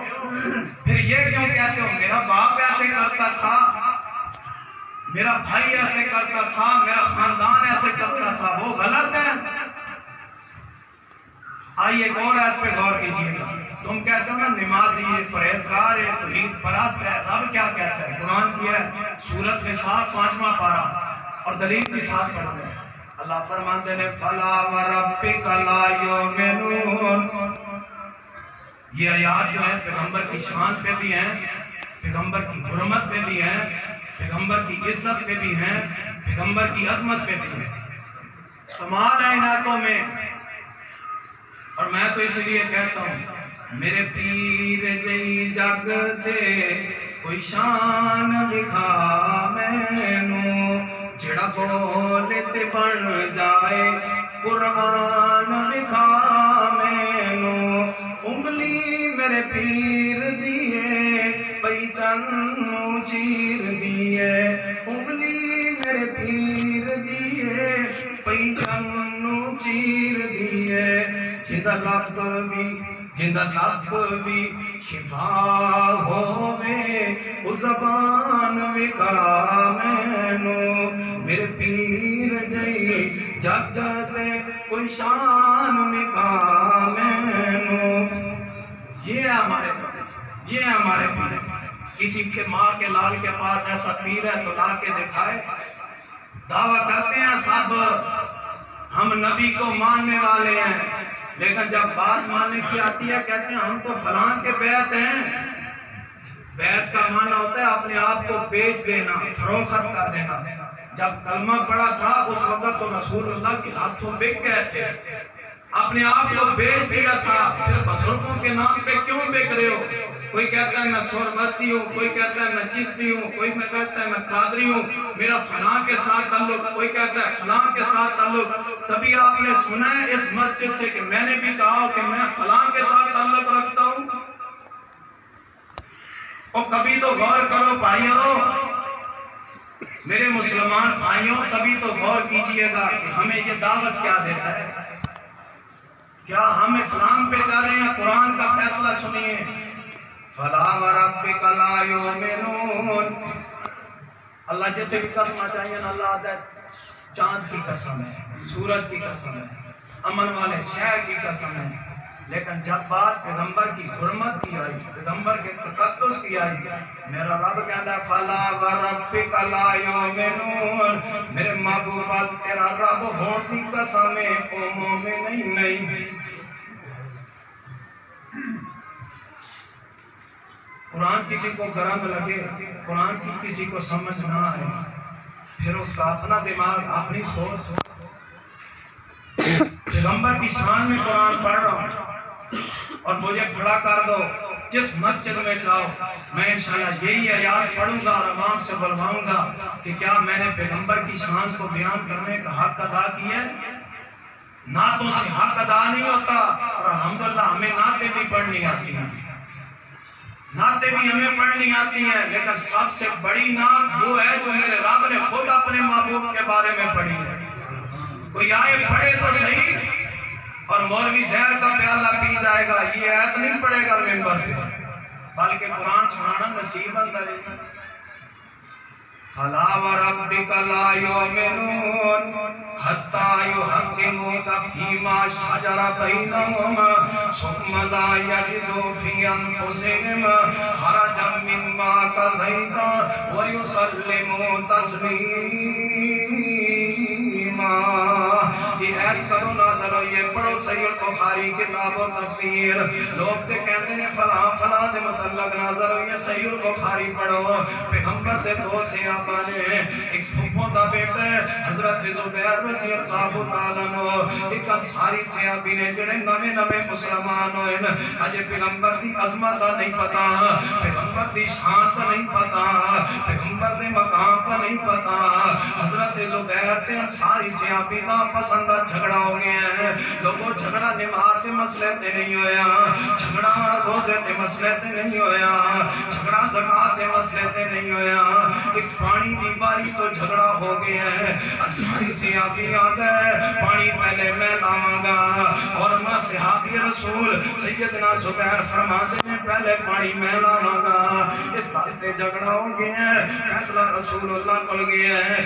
پھر یہ کیوں کہتے ہو میرا باپ ایسے کرتا تھا، میرا بھائی ایسے کرتا تھا، میرا خاندان ایسے کرتا تھا؟ وہ غلط ہے۔ آئیے ایک اور آیت پہ غور کیجیے گا۔ تم کہتے ہو نا نمازی ہے، پرہیزگار ہے، توحید پرست ہے، رب کیا کہتا ہے؟ قرآن کی ہے سورۃ نساء 5واں پارہ، اور دلیل کے ساتھ پڑھتے ہیں۔ اللہ فرماتے ہیں فَلَا وَرَبِّكَ لَا يُؤْمِنُونَ، یہ آیات جو ہے پیغمبر کی شان پہ بھی ہیں، پیغمبر کی حرمت پہ بھی ہیں، پیغمبر کی عزت پہ بھی ہیں، پیغمبر کی عظمت پہ بھی ہیں، تمام آیاتوں میں۔ اور میں تو اس لیے کہتا ہوں میرے پیر جئی جگ دے کوئی شان دکھا مینوں، جڑا بولے تے بن جائے قرآن دکھا مینوں، انگلی میرے پیر دیے پئی چنوں چیر دیے، انگلی میرے پیر دیے پئی چنوں چیر دیے، جندا لب بھی شفا ہووے او زبان وکا مینو میرے پیر جئی جگ تے کوئی شان وکا مینو. یہ ہے ہمارے پیر. کسی کے ماں کے لال کے پاس ایسا پیر ہے تو لا کے دکھائے. دعویٰ کرتے ہیں سب ہم نبی کو ماننے والے ہیں، لیکن جب بات ماننے کی آتی ہے کہتے ہیں ہم تو فلاں کے بیعت ہیں. بیعت کا معنی ہوتا ہے اپنے آپ کو بیچ دینا، فروخت کر دینا. جب کلمہ پڑا تھا اس وقت تو رسول اللہ کے ہاتھوں بک گئے تھے، اپنے آپ کو بیچ دیا تھا. پھر بزرگوں کے نام پہ کیوں بک رہے ہو؟ کوئی کہتا ہے میں سوربتی ہوں، کوئی کہتا ہے میں چشتی ہوں، کوئی میں کہتا ہے میں قادری ہوں، میرا فلاں کے ساتھ تعلق، کوئی کہتا ہے فلاں کے ساتھ تعلق. کبھی آپ نے سنا ہے اس مسجد سے کہ میں نے بھی کہا کہ میں فلاں کے ساتھ تعلق رکھتا ہوں؟ اور کبھی تو غور کرو بھائیو، میرے مسلمان بھائیوں، کبھی تو غور کیجئے گا کہ ہمیں یہ دعوت کیا دیتا ہے. کیا ہم اسلام پہ چل رہے ہیں؟ قرآن کا فیصلہ سنیے. فَلَا وَرَبِّكَ لَا يُؤْمِنُونَ. اللہ جتنے بھی قسم چاہیے نا، اللہ آتا ہے چاند کی قسم ہے، سورج کی قسم ہے، امن والے شہر کی قسم ہے. لیکن جب بات پیغمبر کی حرمت کی آئی، پیغمبر کے تقدس کی آئی، میرا رب کہتا ہے فَلَا وَرَبِّكَ لَا يُؤْمِنُونَ. میرے محبوب تیرا رب ہون کی قسم ہے او مومن نہیں. قرآن کسی کو گرم لگے، قرآن کی کسی کو سمجھ نہ آئے، پھر اس کا اپنا دماغ، اپنی سوچ. پیغمبر کی شان میں قرآن پڑھ رہا ہوں اور مجھے کھڑا کر دو جس مسجد میں چاہو، میں انشاءاللہ یہی آیات پڑھوں گا اور عوام سے بلواؤں گا کہ کیا میں نے پیغمبر کی شان کو بیان کرنے کا حق ادا کیا ہے؟ نعتوں سے حق ادا نہیں ہوتا. اور الحمدللہ ہمیں نعتیں بھی پڑھنی آتی ہیں، نعتیں بھی ہمیں پڑھنی آتی ہیں، لیکن سب سے بڑی نعت وہ ہے جو میرے رب نے خود اپنے محبوب کے بارے میں پڑھی ہے. کوئی آئے پڑھے تو صحیح اور مولوی زہر کا پیالہ پی جائے گا، یہ آیت نہیں پڑھے گا ممبر پہ، بلکہ قرآن سنانا نصیب اندر ہے. فَلَا وَرَبِّكَ لَا يُؤْمِنُونَ حَتَّى يُحَكِّمُوكَ فِي مَا شَجَرَ بَيْنَهُمْ ثُمَّ لَا يَجِدُوا فِي أَنفُسِهِمْ حَرَجًا مِّمَّا قَضَيْتَ وَيُسَلِّمُوا تَسْلِيمًا. یہ ایت کدوں نازل ہوئی ہے؟ پڑھو صحیح البخاری کتاب و تفسیر. لوگ تے کہتے ہیں فلاں فلاں دے متعلق نازل ہوئی ہے، صحیح البخاری پڑھو. پیغمبر دے دو صحابہ نے، ایک پھپھو دا بیٹا حضرت زبیر رضی اللہ تعالیٰ عنہ، ایک انصاری صحابی نے جڑے نویں نویں مسلمان ہوئے، اجے پیغمبر دی عظمت دا نہیں پتا، پیغمبر دی شان دا نہیں پتا، پیغمبر دے مقام دا نہیں پتا. حضرت زبیر تے انصاری صحابی دا پسندہ جھگڑا ہو گیا ہے. لوگوں جھگڑا نماز دے مسئلے تے نہیں ہویا، جھگڑا روزے دے مسئلے تے نہیں ہویا، جھگڑا زکات دے مسئلے تے نہیں ہویا، ایک پانی دی باری تو جھگڑا ہو گیا ہے. انصاری صحابی آتا ہے پانی پہلے میں لاواں گا، اور میں صحابی رسول سیدنا زبیر فرماتے ہیں پہلے پانی میں لاواں گا. اس بات تے جھگڑا ہو گیا ہے، فیصلہ رسول اللہ کول گیا ہے.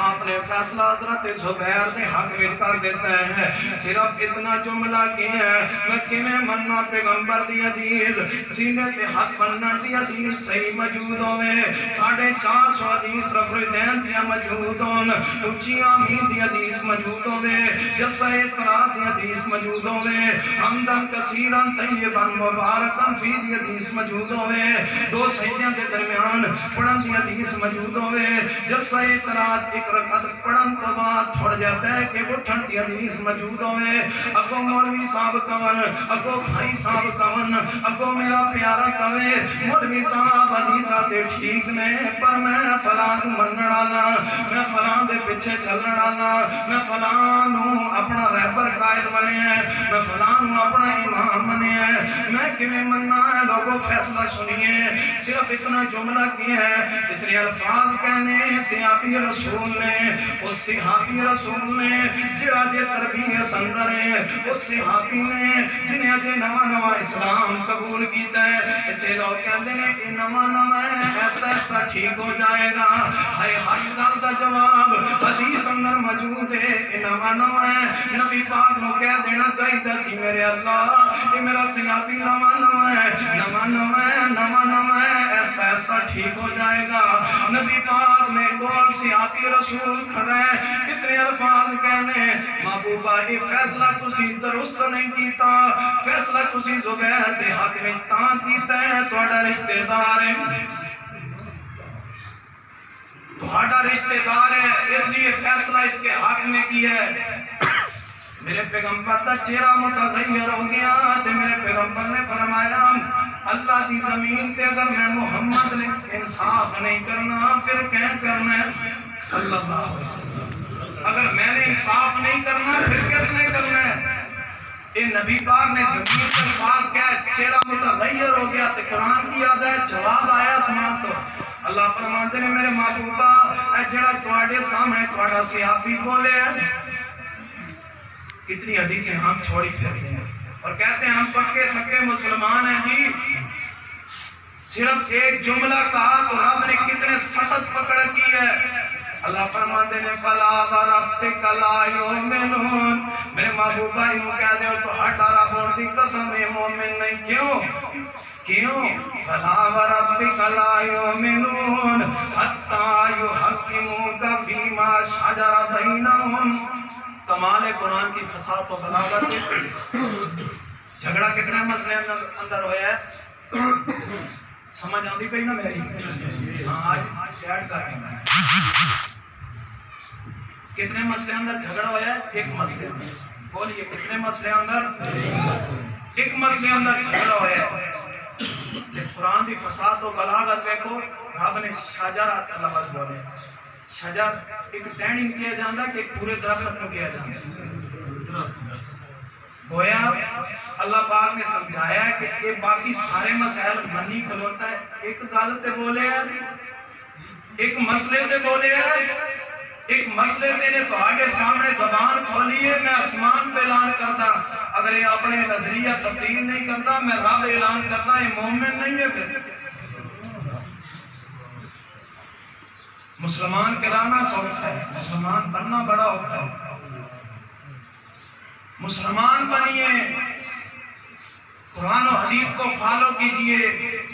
آپ نے فیصلہ حضرت زبیر دے حق میں کر دیتا ہے. صرف اتنا جملہ کیا ہے میں کیویں مننا پیغمبر دی حدیث، سینے تے حق منن دی حدیث صحیح موجود ہوے، 450 حدیث رفردین دی موجود ہون، اونچی آمین دی حدیث موجود ہوے، جلسہ اقرار دی حدیث موجود ہوے، حمدن کثیرن طیبن مبارکن فی دی حدیث موجود ہوے، دو سجدیاں دے درمیان پڑھن دی حدیث موجود ہوے، جلسہ اقرار ایک رکعت پڑھن تو بعد تھوڑا جا بیٹھ کے اٹھن دی حدیث موجود ہوے. اگو مولوی صاحب کون، اگو بھائی صاحب کون، اگو میرا پیارا کہے مولوی صاحب حدیثاں تے ٹھیک نے، پر میں فلاں منن والا، میں فلاں دے پیچھے چلن والا، میں فلاں نو اپنا رہبر قائد بنیا ہے، میں فلاں نو اپنا امام بنیا ہے. میں کیویں مننا ہے لوگوں فیصلہ سنیے صرف اتنا جملہ کیا ہے اتنے الفاظ کہنے صحابی رسول نے اس صحابی رسول نے جڑا جے تربیت اندر ہے اس صحابی نے جنہیں اجے نواں اسلام قبول کیتا ہے اتنے لوگ کہندے نے اے نواں ہے ایسا ٹھیک ہو جائے گا ہائے ہر گل دا جواب حدیث اندر موجود ہے اے نواں ہے نبی پاک نو کہہ دینا چاہیے سی میرے اللہ کہ میرا صحابی نواں ہے ایسا ٹھیک ہو جائے گا نبی پاک نے کول صحابی رسول کھڑا ہے کتنے الفاظ کہنے محبوبہ یہ فیصلہ تسی درست نہیں کیتا فیصلہ تسی زبیر دے حق میں تاں کیتا ہے تہاڈا رشتہ دار ہے تہاڈا رشتہ دار ہے اس لیے فیصلہ اس کے حق میں کیا ہے میرے پیغمبر کا چہرہ متغیر ہو گیا تے میرے پیغمبر نے فرمایا اللہ دی زمین تے اگر میں محمد نے انصاف نہیں کرنا پھر کیا کرنا ہے صلی اللہ علیہ وسلم اگر میں نے انصاف نہیں کرنا پھر کس نے کرنا ہے اے نبی پاک نے زمین پر الفاظ کیا چہرہ متغیر ہو گیا تے قرآن کی یاد ہے جواب آیا آسمان تو اللہ فرماتے نے میرے محبوبہ اے جڑا تواڈے سامنے تواڈا صحابی بولے ہے کتنی حدیثیں ہم چھوڑی پھرتے ہیں اور کہتے ہیں ہم پکے سکے مسلمان ہیں جی صرف ایک جملہ کہا تو رب نے کتنے سخت پکڑ کی ہے اللہ فرماتے ہیں فلا وربک لا یؤمنون میرے محبوبہ انہوں کہہ دے تو ہٹا رب اور دی قسم مومن نہیں کیوں فلا وربک لا یؤمنون حتی یحکموک فیما شجر بینہم کمال قرآن کی فصاحت و بلاغت جھگڑا کتنے مسئلے اندر ہویا ہے سمجھ آتی پئی نا میری ہاں آج ایڈ کر رہے ہیں کتنے مسئلے اندر جھگڑا ہویا ہے ایک مسئلے اندر بولیے کتنے مسئلے اندر ایک مسئلے اندر جھگڑا ہویا ہے قرآن کی فصاحت و بلاغت دیکھو رب نے شجر لفظ بولے شجر ایک ٹہنی کیا جاندہ کہ پورے درخت کو کیا جاندہ گویا اللہ پاک نے سمجھایا ہے کہ یہ باقی سارے مسائل منی کھلوتا ہے ایک گل تے بولے ہے ایک مسئلے تے بولے ہے ایک مسئلے تے نے تہاڈے سامنے زبان کھولی ہے میں آسمان پہ اعلان کرتا اگر یہ اپنے نظریہ تبدیل نہیں کرتا میں رب اعلان کرتا یہ مومن نہیں ہے پھر مسلمان کرانا سوچتا ہے مسلمان بننا بڑا ہوتا ہے مسلمان بنیے قرآن و حدیث کو فالو کیجئے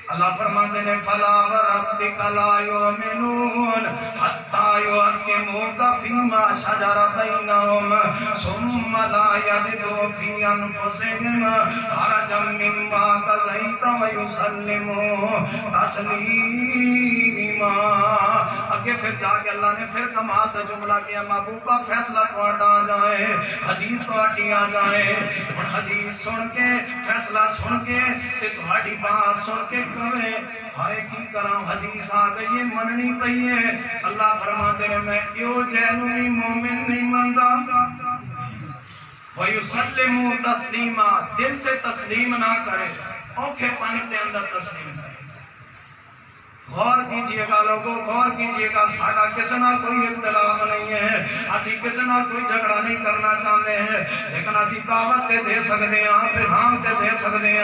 اللہ فرماتے ہیں فلا وربک لا یؤمنون حتی یحکموک فیما شجر بینہم ثم لا یجدوا فی انفسہم حرجا مما قضیت ویسلموا تسلیما آگے پھر جا کے اللہ نے پھر کمال کا جملہ کیا محبوبہ فیصلہ تہاڈا آ جائے حدیث تہاڈی آ جائے اور حدیث سن کے فیصلہ سن کے تے تہاڈی بات سن کے کہے ہائے کی کراں حدیث آ گئی ہے مننی پئی ہے اللہ فرماتے ہیں میں یو جینو بھی مومن نہیں مندا وَيُسَلِّمُ تسلیما دل سے تسلیم نہ کرے اوکھے پانی کے اندر تسلیم کرے غور کیجئے گا لوگوں غور کیجئے گا ساڑھا کسی نہ کوئی اختلاف نہیں ہے اسی کسی نہ کوئی جھگڑا نہیں کرنا چاہتے ہیں لیکن اسی دعوت تے دے سکتے ہیں پیغام تے دے سکتے ہیں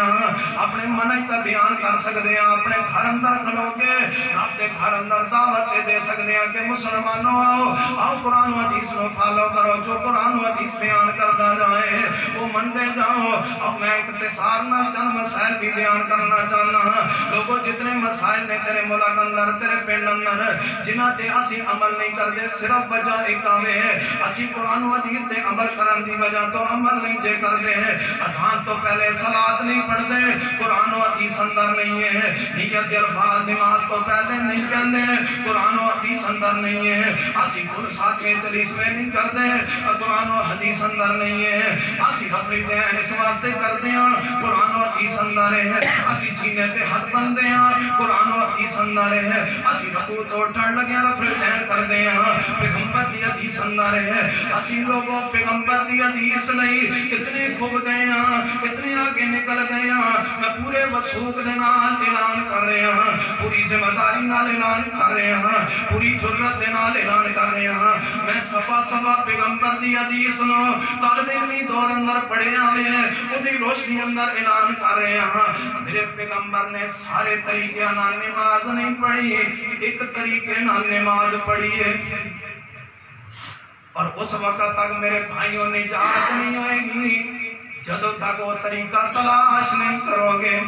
اپنے منع کا بیان کر سکتے ہیں اپنے گھر اندر کھلو کے آپ کے گھر اندر دعوت تے دے سکتے ہیں کہ مسلمانوں آؤ قرآن و حدیث نو فالو کرو جو قرآن و حدیث بیان کرتا جائے وہ مندے جاؤ اب میں اختصار نہ چند مسائل بھی بیان کرنا چاہنا لوگوں جتنے مسائل نے تیرے ملک اندر تیرے پنڈ اندر جنہ تے اسی عمل نہیں کردے صرف وجہ ایک آوے ہے اسی قرآن و حدیث تے عمل کرن دی وجہ تو عمل نہیں جے کردے ہیں اذان تو پہلے صلاۃ نہیں پڑھدے قرآن و حدیث اندر نہیں ہے نیت الفاظ نماز تو پہلے نہیں کہندے قرآن و حدیث اندر نہیں ہے اسی کل ساتھ میں چلیس میں نہیں کردے قرآن و حدیث اندر نہیں ہے اسی رفلی دے ہیں اس واسطے کردے ہیں قرآن و حدیث اندر ہے اسی سینے تے ہاتھ بندے ہیں قرآن و حدیث اندر ہے اسی رکوع تو ٹڑ لگے رفل دین کر دے ہیں پیغمبر دی حدیث اندر ہے اسی لوگوں پیغمبر دی حدیث نہیں اتنے کھب گئے ہاں اتنے آگے نکل گئے ہاں میں پورے وثوق دے نال اعلان کر رہے ہاں پوری ذمہ داری نال اعلان کر رہے ہاں پوری جرات دے نال اعلان کر رہے ہاں میں صفا صفا پیغمبر دی حدیث نو طالب علمی دور اندر پڑھے آوے ہیں اودی روشنی اندر اعلان کر رہے ہاں میرے پیغمبر نے سارے طریقے نال نماز نہیں پڑھی ایک طریقے نال نماز پڑھی ہے اور اس وقت تک میرے بھائیوں نجات نہیں ہوئے گی جدوں تک وہ طریقہ تلاش نہیں کرو گے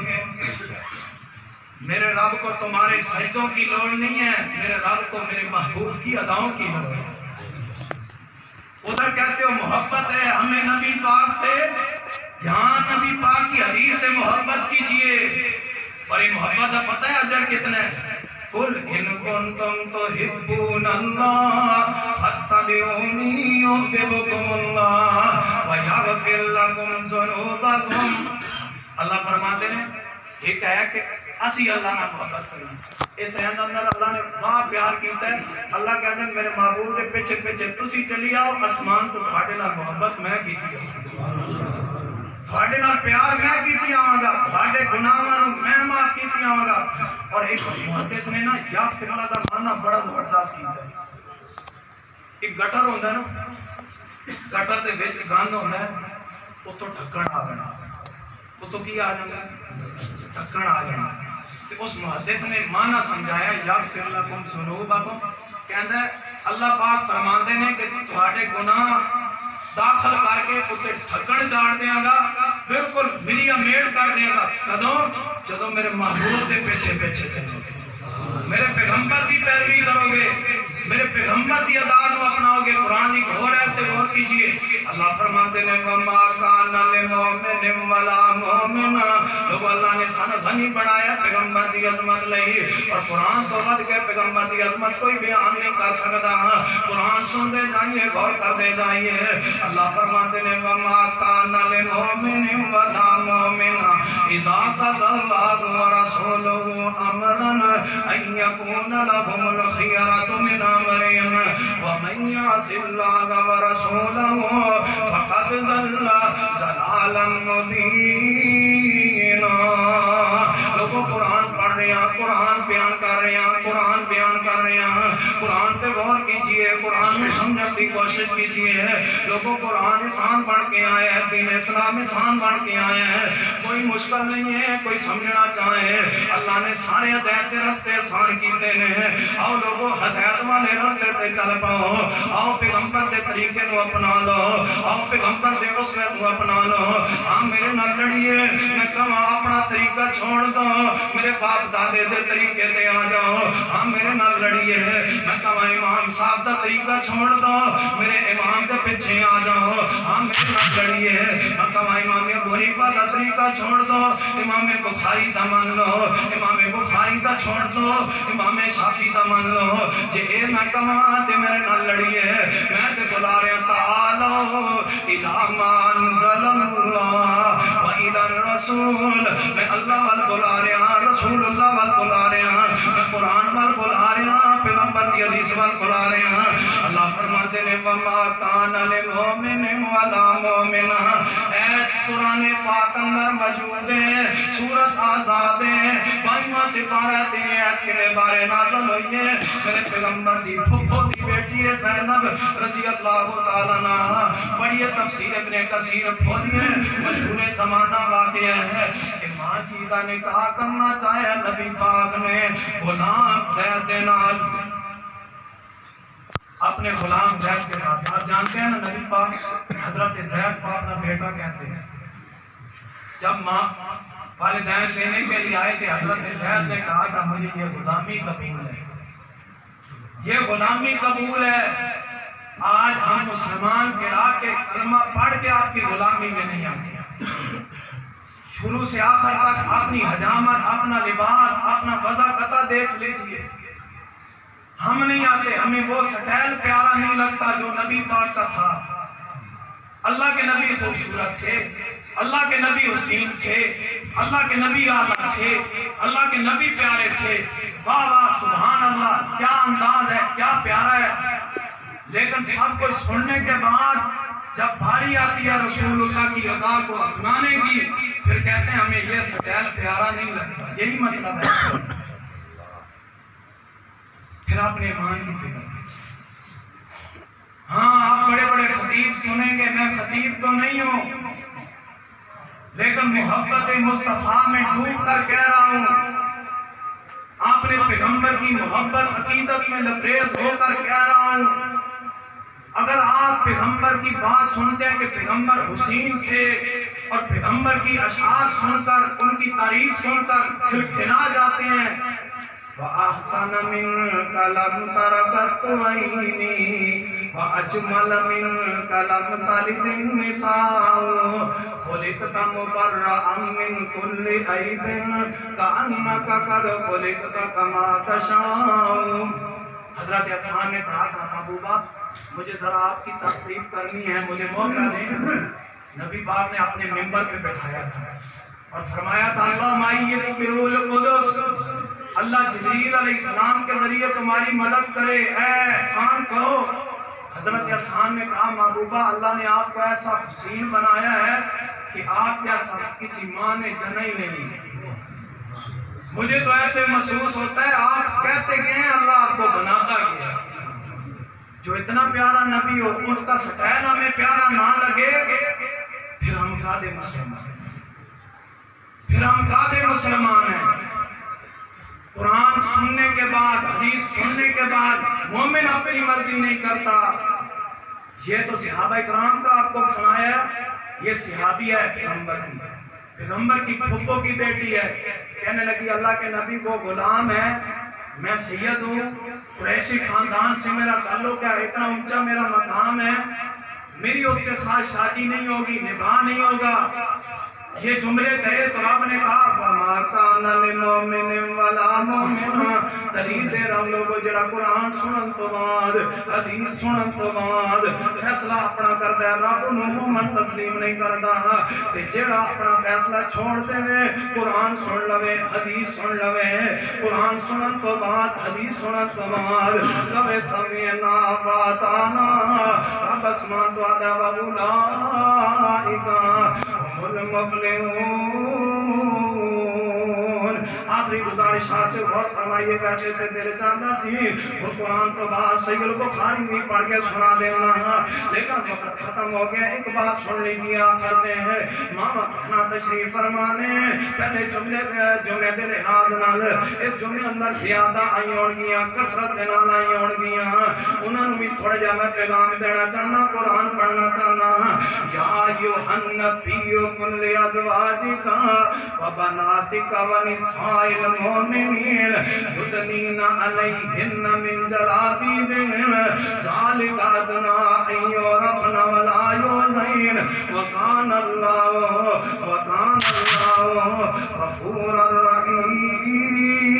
میرے رب کو تمہارے سجدوں کی لوڑ نہیں ہے میرے رب کو میرے محبوب کی اداؤں کی لوڑ ہے ادھر کہتے ہو محبت ہے ہمیں نبی پاک سے یہاں نبی پاک کی حدیث سے محبت کیجئے اور یہ محبت ہے پتہ ہے اجر کتنا ہے قل ان کنتم تحبون اللہ فاتبعونی یحببکم اللہ ویغفر لکم ذنوبکم اللہ فرماتے ہیں ایک ہے کہ اسی اللہ نے محبت کریں اس ایند اندر اللہ نے وہاں پیار کیتا ہے اللہ کہتے ہیں میرے محبوب کے پیچھے پیچھے تسی چلی آؤ آسمان تو تھوڑے نال محبت میں کیتی ہے تھوڑے نال پیار میں کیتی آواں گا تھوڑے گناہاں نوں میں معاف کیتی آواں گا اور ایک محدث نے نا یا پھر اللہ دا معنی بڑا زبردست کیتا ہے ایک گٹر ہوندا ہے نا گٹر دے وچ گند ہوندا ہے اوتوں ڈھکن آ جانا اوتوں کی آ جانا ڈھکن آ جانا تے اس محدث نے معنی سمجھایا یا پھر لکم ذنوبکم کہندا ہے اللہ پاک فرماندے نے کہ تواڈے گناہ داخل کر کے اتنے ڈھکن چاڑ دیاں گا بالکل ملیا میل کر دیاں گا کدوں جدوں میرے محبوب دے پیچھے پیچھے چلو گے میرے پیغمبر دی پیروی کرو گے میرے پیغمبر دی ادا نو اپناؤ گے قرآن دی غور ہے تے غور کیجئے اللہ فرماتے ہیں وما کان للمؤمن ولا مؤمنہ لوگ اللہ نے سانو غنی بنایا پیغمبر دی عظمت لئی اور قرآن تو ود کے پیغمبر دی عظمت کوئی بیان نہیں کر سکتا قرآن سن دے جائیے غور کر دے جائیے اللہ فرماتے ہیں وما کان للمؤمن ولا مؤمنہ اذا قضى الله ورسوله امرا ان يكون لهم الخيرة من امرهم ومن يعص الله ورسوله فقد ضل ضلالا مبينا لوگوں قرآن پڑھ رہے ہیں قرآن بیان کر رہے ہیں قرآن بیان کر رہے ہیں قرآن پہ غور کیجئے قرآن میں سمجھنے کی کوشش کیجئے لوگوں قرآن آسان پڑھ کے آئے ہیں دین اسلام آسان پڑھ کے آئے ہیں کوئی مشکل نہیں ہے کوئی سمجھنا چاہے اللہ نے سارے ہدایت کے رستے آسان کیتے ہیں آؤ لوگوں ہدایت والے رستے تے چل پاؤ آؤ پیغمبر دے طریقے نو اپنا لو آؤ پیغمبر دے اسوے نو اپنا لو ہاں میرے نال لڑیے میں کہاں اپنا طریقہ چھوڑ دو میرے باپ دادے دے طریقے تے آ جاؤ ہاں میرے نال لڑیے میں کہاں امام صاحب دا طریقہ چھوڑ دو میرے امام دے پیچھے آ جاؤ ہاں میرے نال لڑیے میں کہاں امام ابو حنیفہ دا طریقہ چھوڑ دو امام بخاری دا مان لو امام بخاری دا چھوڑ دو امام شافعی دا مان لو جے اے میں کہاں تے میرے نال لڑیے میں تے بلا رہا تعالو الہ ما انزل اللہ و الى الرسول میں اللہ وال بلا رہا رسول اللہ وال بلا رہا میں قرآن وال بلا رہا پیغمبر دی حدیث وال بلا رہا اللہ فرماتے نے وما کان للمؤمن ولا مؤمنہ ایت قرآن پاک اندر موجود ہے سورۃ احزاب ہے 22واں سپارہ دی ایت کے بارے نازل ہوئی ہے میرے پیغمبر دی پھپھو دی بیٹی ہے زینب رضی اللہ تعالی عنہا بڑی تفسیر ابن کثیر پڑھی ہے مشہور زمانہ واقعہ ہے کہ ماں جی کا نکاح کرنا چاہے نبی پاک نے غلام زید نال اپنے غلام زید کے ساتھ آپ جانتے ہیں نا نبی پاک حضرت زید کو اپنا بیٹا کہتے ہیں جب ماں والدین لینے کے لیے آئے تھے حضرت زید نے کہا تھا مجھے یہ غلامی قبول ہے یہ غلامی قبول ہے آج ہم مسلمان گرا کے کلمہ پڑھ کے آپ کی غلامی میں نہیں آتے شروع سے آخر تک اپنی حجامت اپنا لباس اپنا وضع قطع دیکھ لیجئے ہم نہیں آتے ہمیں وہ سٹائل پیارا نہیں لگتا جو نبی پاک کا تھا اللہ کے نبی خوبصورت تھے اللہ کے نبی حسین تھے اللہ کے نبی اعلیٰ تھے اللہ کے نبی پیارے تھے واہ واہ سبحان اللہ کیا انداز ہے کیا پیارا ہے لیکن سب کچھ سننے کے بعد جب بھاری آتی ہے رسول اللہ کی ادا کو اپنانے کی، پھر کہتے ہیں ہمیں یہ سٹائل پیارا نہیں لگتا. یہی مطلب ہے. پھر آپ نے ایمان کی فکر. ہاں آپ بڑے بڑے خطیب سنیں گے، میں خطیب تو نہیں ہوں، لیکن محبت مصطفیٰ میں ڈوب کر کہہ رہا ہوں. آپ نے پیغمبر کی محبت عقیدت میں لبریز ہو کر کہہ رہا ہوں. اگر آپ پیغمبر کی بات سنتے ہیں کہ پیغمبر حسین تھے اور پیغمبر کی اشعار سن کر ان کی تعریف سن کر کھلکھلا جاتے ہیں، وَأَحْسَنَ مِنْكَ لَمْ تَرَ قَطُّ عَيْنِي وَأَجْمَلَ مِنْكَ لَمْ تَلِدِ النِّسَاءُ خُلِقْتَ مُبَرَّأً مِنْ كُلِّ عَيْبٍ كَأَنَّكَ قَدْ خُلِقْتَ كَمَا تَشَاءُ. حضرت حسان نے کہا تھا محبوبہ مجھے ذرا آپ کی تعریف کرنی ہے، مجھے موقع دیں. نبی پاک نے اپنے ممبر پہ بٹھایا تھا اور فرمایا تھا اللہ مائیت بروح القدس، اللہ جبریل علیہ السلام کے ذریعے تمہاری مدد کرے، اے احسان کہو. حضرت احسان نے کہا محبوبہ اللہ نے آپ کو ایسا حسین بنایا ہے کہ آپ جیسا کسی ماں نے جنا ہی نہیں. مجھے تو ایسے محسوس ہوتا ہے آپ کہتے گئے ہیں اللہ آپ کو بناتا گیا. جو اتنا پیارا نبی ہو اس کا سٹائل ہمیں پیارا نہ لگے، پھر ہم کادے مسلمان ہیں. پھر ہم کادے مسلمان ہیں. قرآن سننے کے بعد، حدیث سننے کے بعد مومن اپنی مرضی نہیں کرتا. یہ تو صحابہ کرام کا آپ کو سنایا، یہ صحابی ہے پیغمبر کی پھپھو کی بیٹی ہے. کہنے لگی اللہ کے نبی کو غلام ہے، میں سید ہوں، قریشی خاندان سے میرا تعلق ہے، اتنا اونچا میرا مقام ہے، میری اس کے ساتھ شادی نہیں ہوگی، نباہ نہیں ہوگا. یہ جملے کہے تو رب نے کہا وَمَا كَانَ لِمُؤْمِنٍ وَلَا مُؤْمِنَةٍ. دلیل دے رہا ہوں لوگوں جڑا قرآن سنن تو بعد حدیث سنن تو بعد فیصلہ اپنا کرتا ہے رب نو مومن تسلیم نہیں کرتا. تے جڑا اپنا فیصلہ چھوڑ دے قرآن سن لوے حدیث سن لوے، قرآن سنن تو بعد حدیث سنن تو بعد کبے سمعنا وَأَطَعْنَا رب اسماء دعا وَأُولَئِكَ المفلحون. آخری گزارش آپ سے غور فرمائیے گا جیسے دل چاہتا سی اور قرآن تو بعد صحیح البخاری بھی پڑھ کے سنا دینا، لیکن وقت ختم ہو گیا. ایک بات سن لیجیے کرتے ہیں ماما اپنا تشریف فرمانے. پہلے جملے دے لحاظ نال اس جملے اندر زیادہ آئی ہون گیاں، کثرت دے نال آئی ہون گیاں. انہوں نے بھی تھوڑا جہا میں پیغام دینا چاہنا، قرآن پڑھنا چاہنا. یا ایھا النبی قل لازواجک وبناتک ونساء المؤمنین یدنین علیہن من جلابیبہن ذالک ادنی ان یعرفن ولا یؤذین وکان اللہ غفورا رحیما.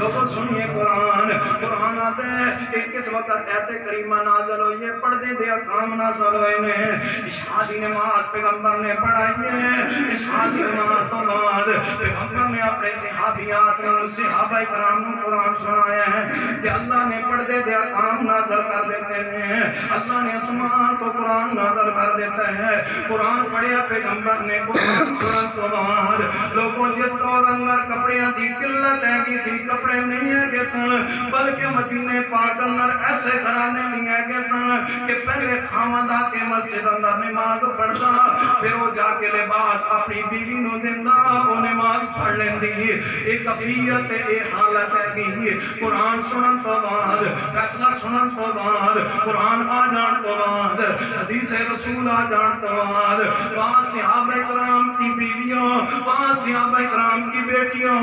لوگوں سنیے قرآن آتے ہیں کس وقت آیت کریمہ نازل ہوئی ہے، پردے دے احکام نازل ہوئے ہیں. اشہادی نماز پیغمبر نے پڑھائی ہے. اشہادی نماز تو بعد پیغمبر نے اپنے صحابیات صحابہ کرام کو قرآن سنایا ہے کہ اللہ نے پردے دے احکام نازل کر دیتے ہیں، اللہ نے آسمان تو قرآن نازل کر دیتا ہے. قرآن پڑھیا پیغمبر نے قرآن سنن تو بعد لوگوں جس دور اندر کپڑیاں دی قلت ہے کسی کپڑے نہیں ہے کہ سن، بلکہ مدینے پاک اندر ایسے گھرانے نہیں ہے کہ سن کہ پہلے خاوند آ کے مسجد اندر نماز پڑھتا، پھر وہ جا کے لباس اپنی بیوی نو دیندا، وہ نماز پڑھ لیندی. ایک کفیت ایک حالت ہے کہ قرآن سنن تو بعد فیصلہ سنن تو بعد قرآن آ جان تو بعد حدیث رسول آ جان تو بعد وہاں صحابہ کرام کی بیویوں، وہاں صحابہ کرام کی بیٹیوں،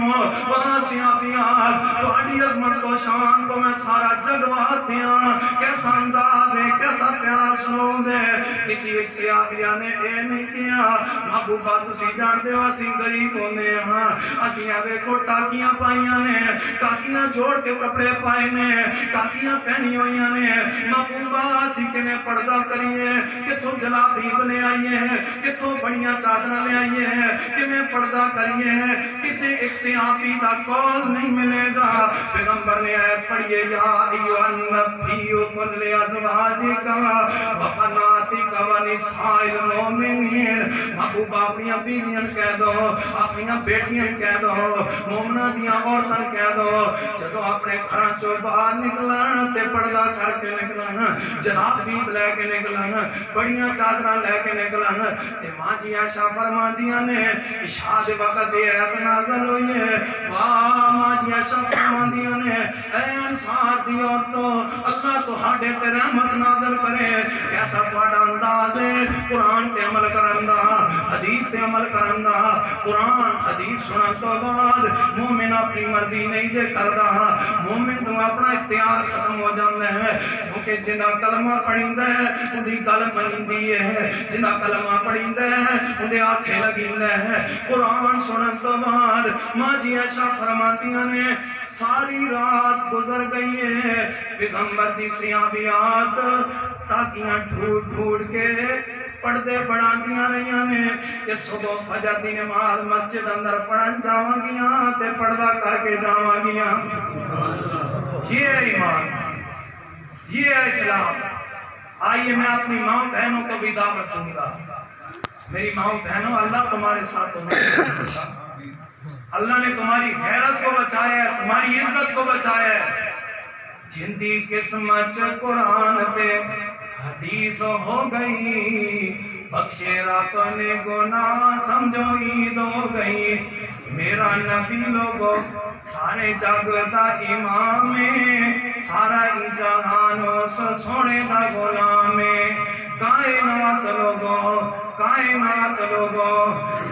وہاں صحابیات تہاڈی عظمت و شان کو میں سارا جگ وہاتے ہیں. کیسا انداز ہے، کیسا پیارا سلوک ہے. کسی ایک صحابیہ نے اے نہیں کیا محبوبہ تسی جان دے اسی غریب ہوندے ہاں، اسی ویکھو ٹاکیاں پائیاں نے، ٹاکیاں جوڑ کے کپڑے پائے نے، ٹاکیاں پہنی ہوئیاں نے. محبوبہ اسی میں پردہ کریے کتوں جلابیب لے آئیے ہیں کتوں بڑیاں چادر لے آئیے ہیں کہ میں پردہ کریے ہیں کسی ایک صحابی کا قول نہیں ملے گا پیغمبر نے آیت پڑھیے یا ایھا النبی قل لازواجک وبناتک ونساء المؤمنین محبوبہ اپنی بیویاں کہہ دو اپنی بیٹیاں کہہ دو مومنہ دیاں عورتاں کہہ دو جدو اپنے گھراں چوں باہر نکلن تے پردہ کر کے نکلن جلابیب لے کے نکلن بڑیاں چادراں لے کے نکلن تے ماں جی عائشہ فرماندیاں نے عشاء دے وقت یہ آیت نازل ہوئی ہے واہ ماں جی عائشہ فرماندیاں نے اے انصار دی عورتوں اللہ تہاڈے تے رحمت نازل کرے کیسا تہاڈا انداز ہے قرآن تے عمل کرن دا حدیث تے عمل کرن دا قرآن حدیث سنن تو بعد مومن اپنی مرضی نہیں جے کردا مومن تو اپنا اختیار ختم ہو جاندا ہے کیونکہ جنہاں کلمہ پڑھیندا ہے اودی گل منیندی ہے جنہاں کلمہ پڑھیندا ہے اودے آنکھیں لگیندا ہے قرآن سنن تو بعد ماں جی عائشہ فرماتیاں نے ساری رات گزر گئی ہے پیغمبر دی صحابیات تاکیاں ڈھونڈ ڈھونڈ کے پردے بڑھا دیا رہیاں نے کہ صبح فجر دی نماز مسجد اندر پڑھن جاواں گیاں تے پردہ کر کے جاواں گیاں یہ ہے ایمان یہ ہے اسلام آئیے میں اپنی ماں بہنوں کو بھی دعوت دوں گا میری ماں بہنوں اللہ تمہارے ساتھ ہوگا اللہ نے تمہاری غیرت کو بچایا ہے تمہاری عزت کو بچایا ہے جن دی قسمت قرآن تے حدیث ہو گئی بخشے رب نے گناہ سمجھو عید ہو گئی میرا نبی لوگو سارے جگ دا امام سارا ہی جہان اس سونے دا غلام کائنات لوگو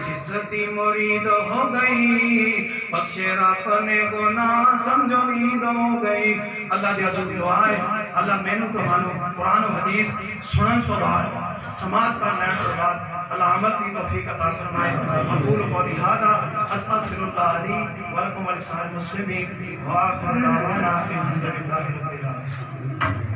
جس دی مرید ہو گئی بخشے رب نے گناہ سمجھو عید ہو گئی اللہ دی حضور دعا ہے اللہ مینوں تمہانوں قرآن و حدیث سنن تو بعد سماعت کر لین تو بعد اللہ عمل کی توفیق عطا فرمائے اقول قولی ھذا استغفر اللہ لی ولکم ولسائر المسلمین وآخر دعوانا الحمد للہ رب العالمین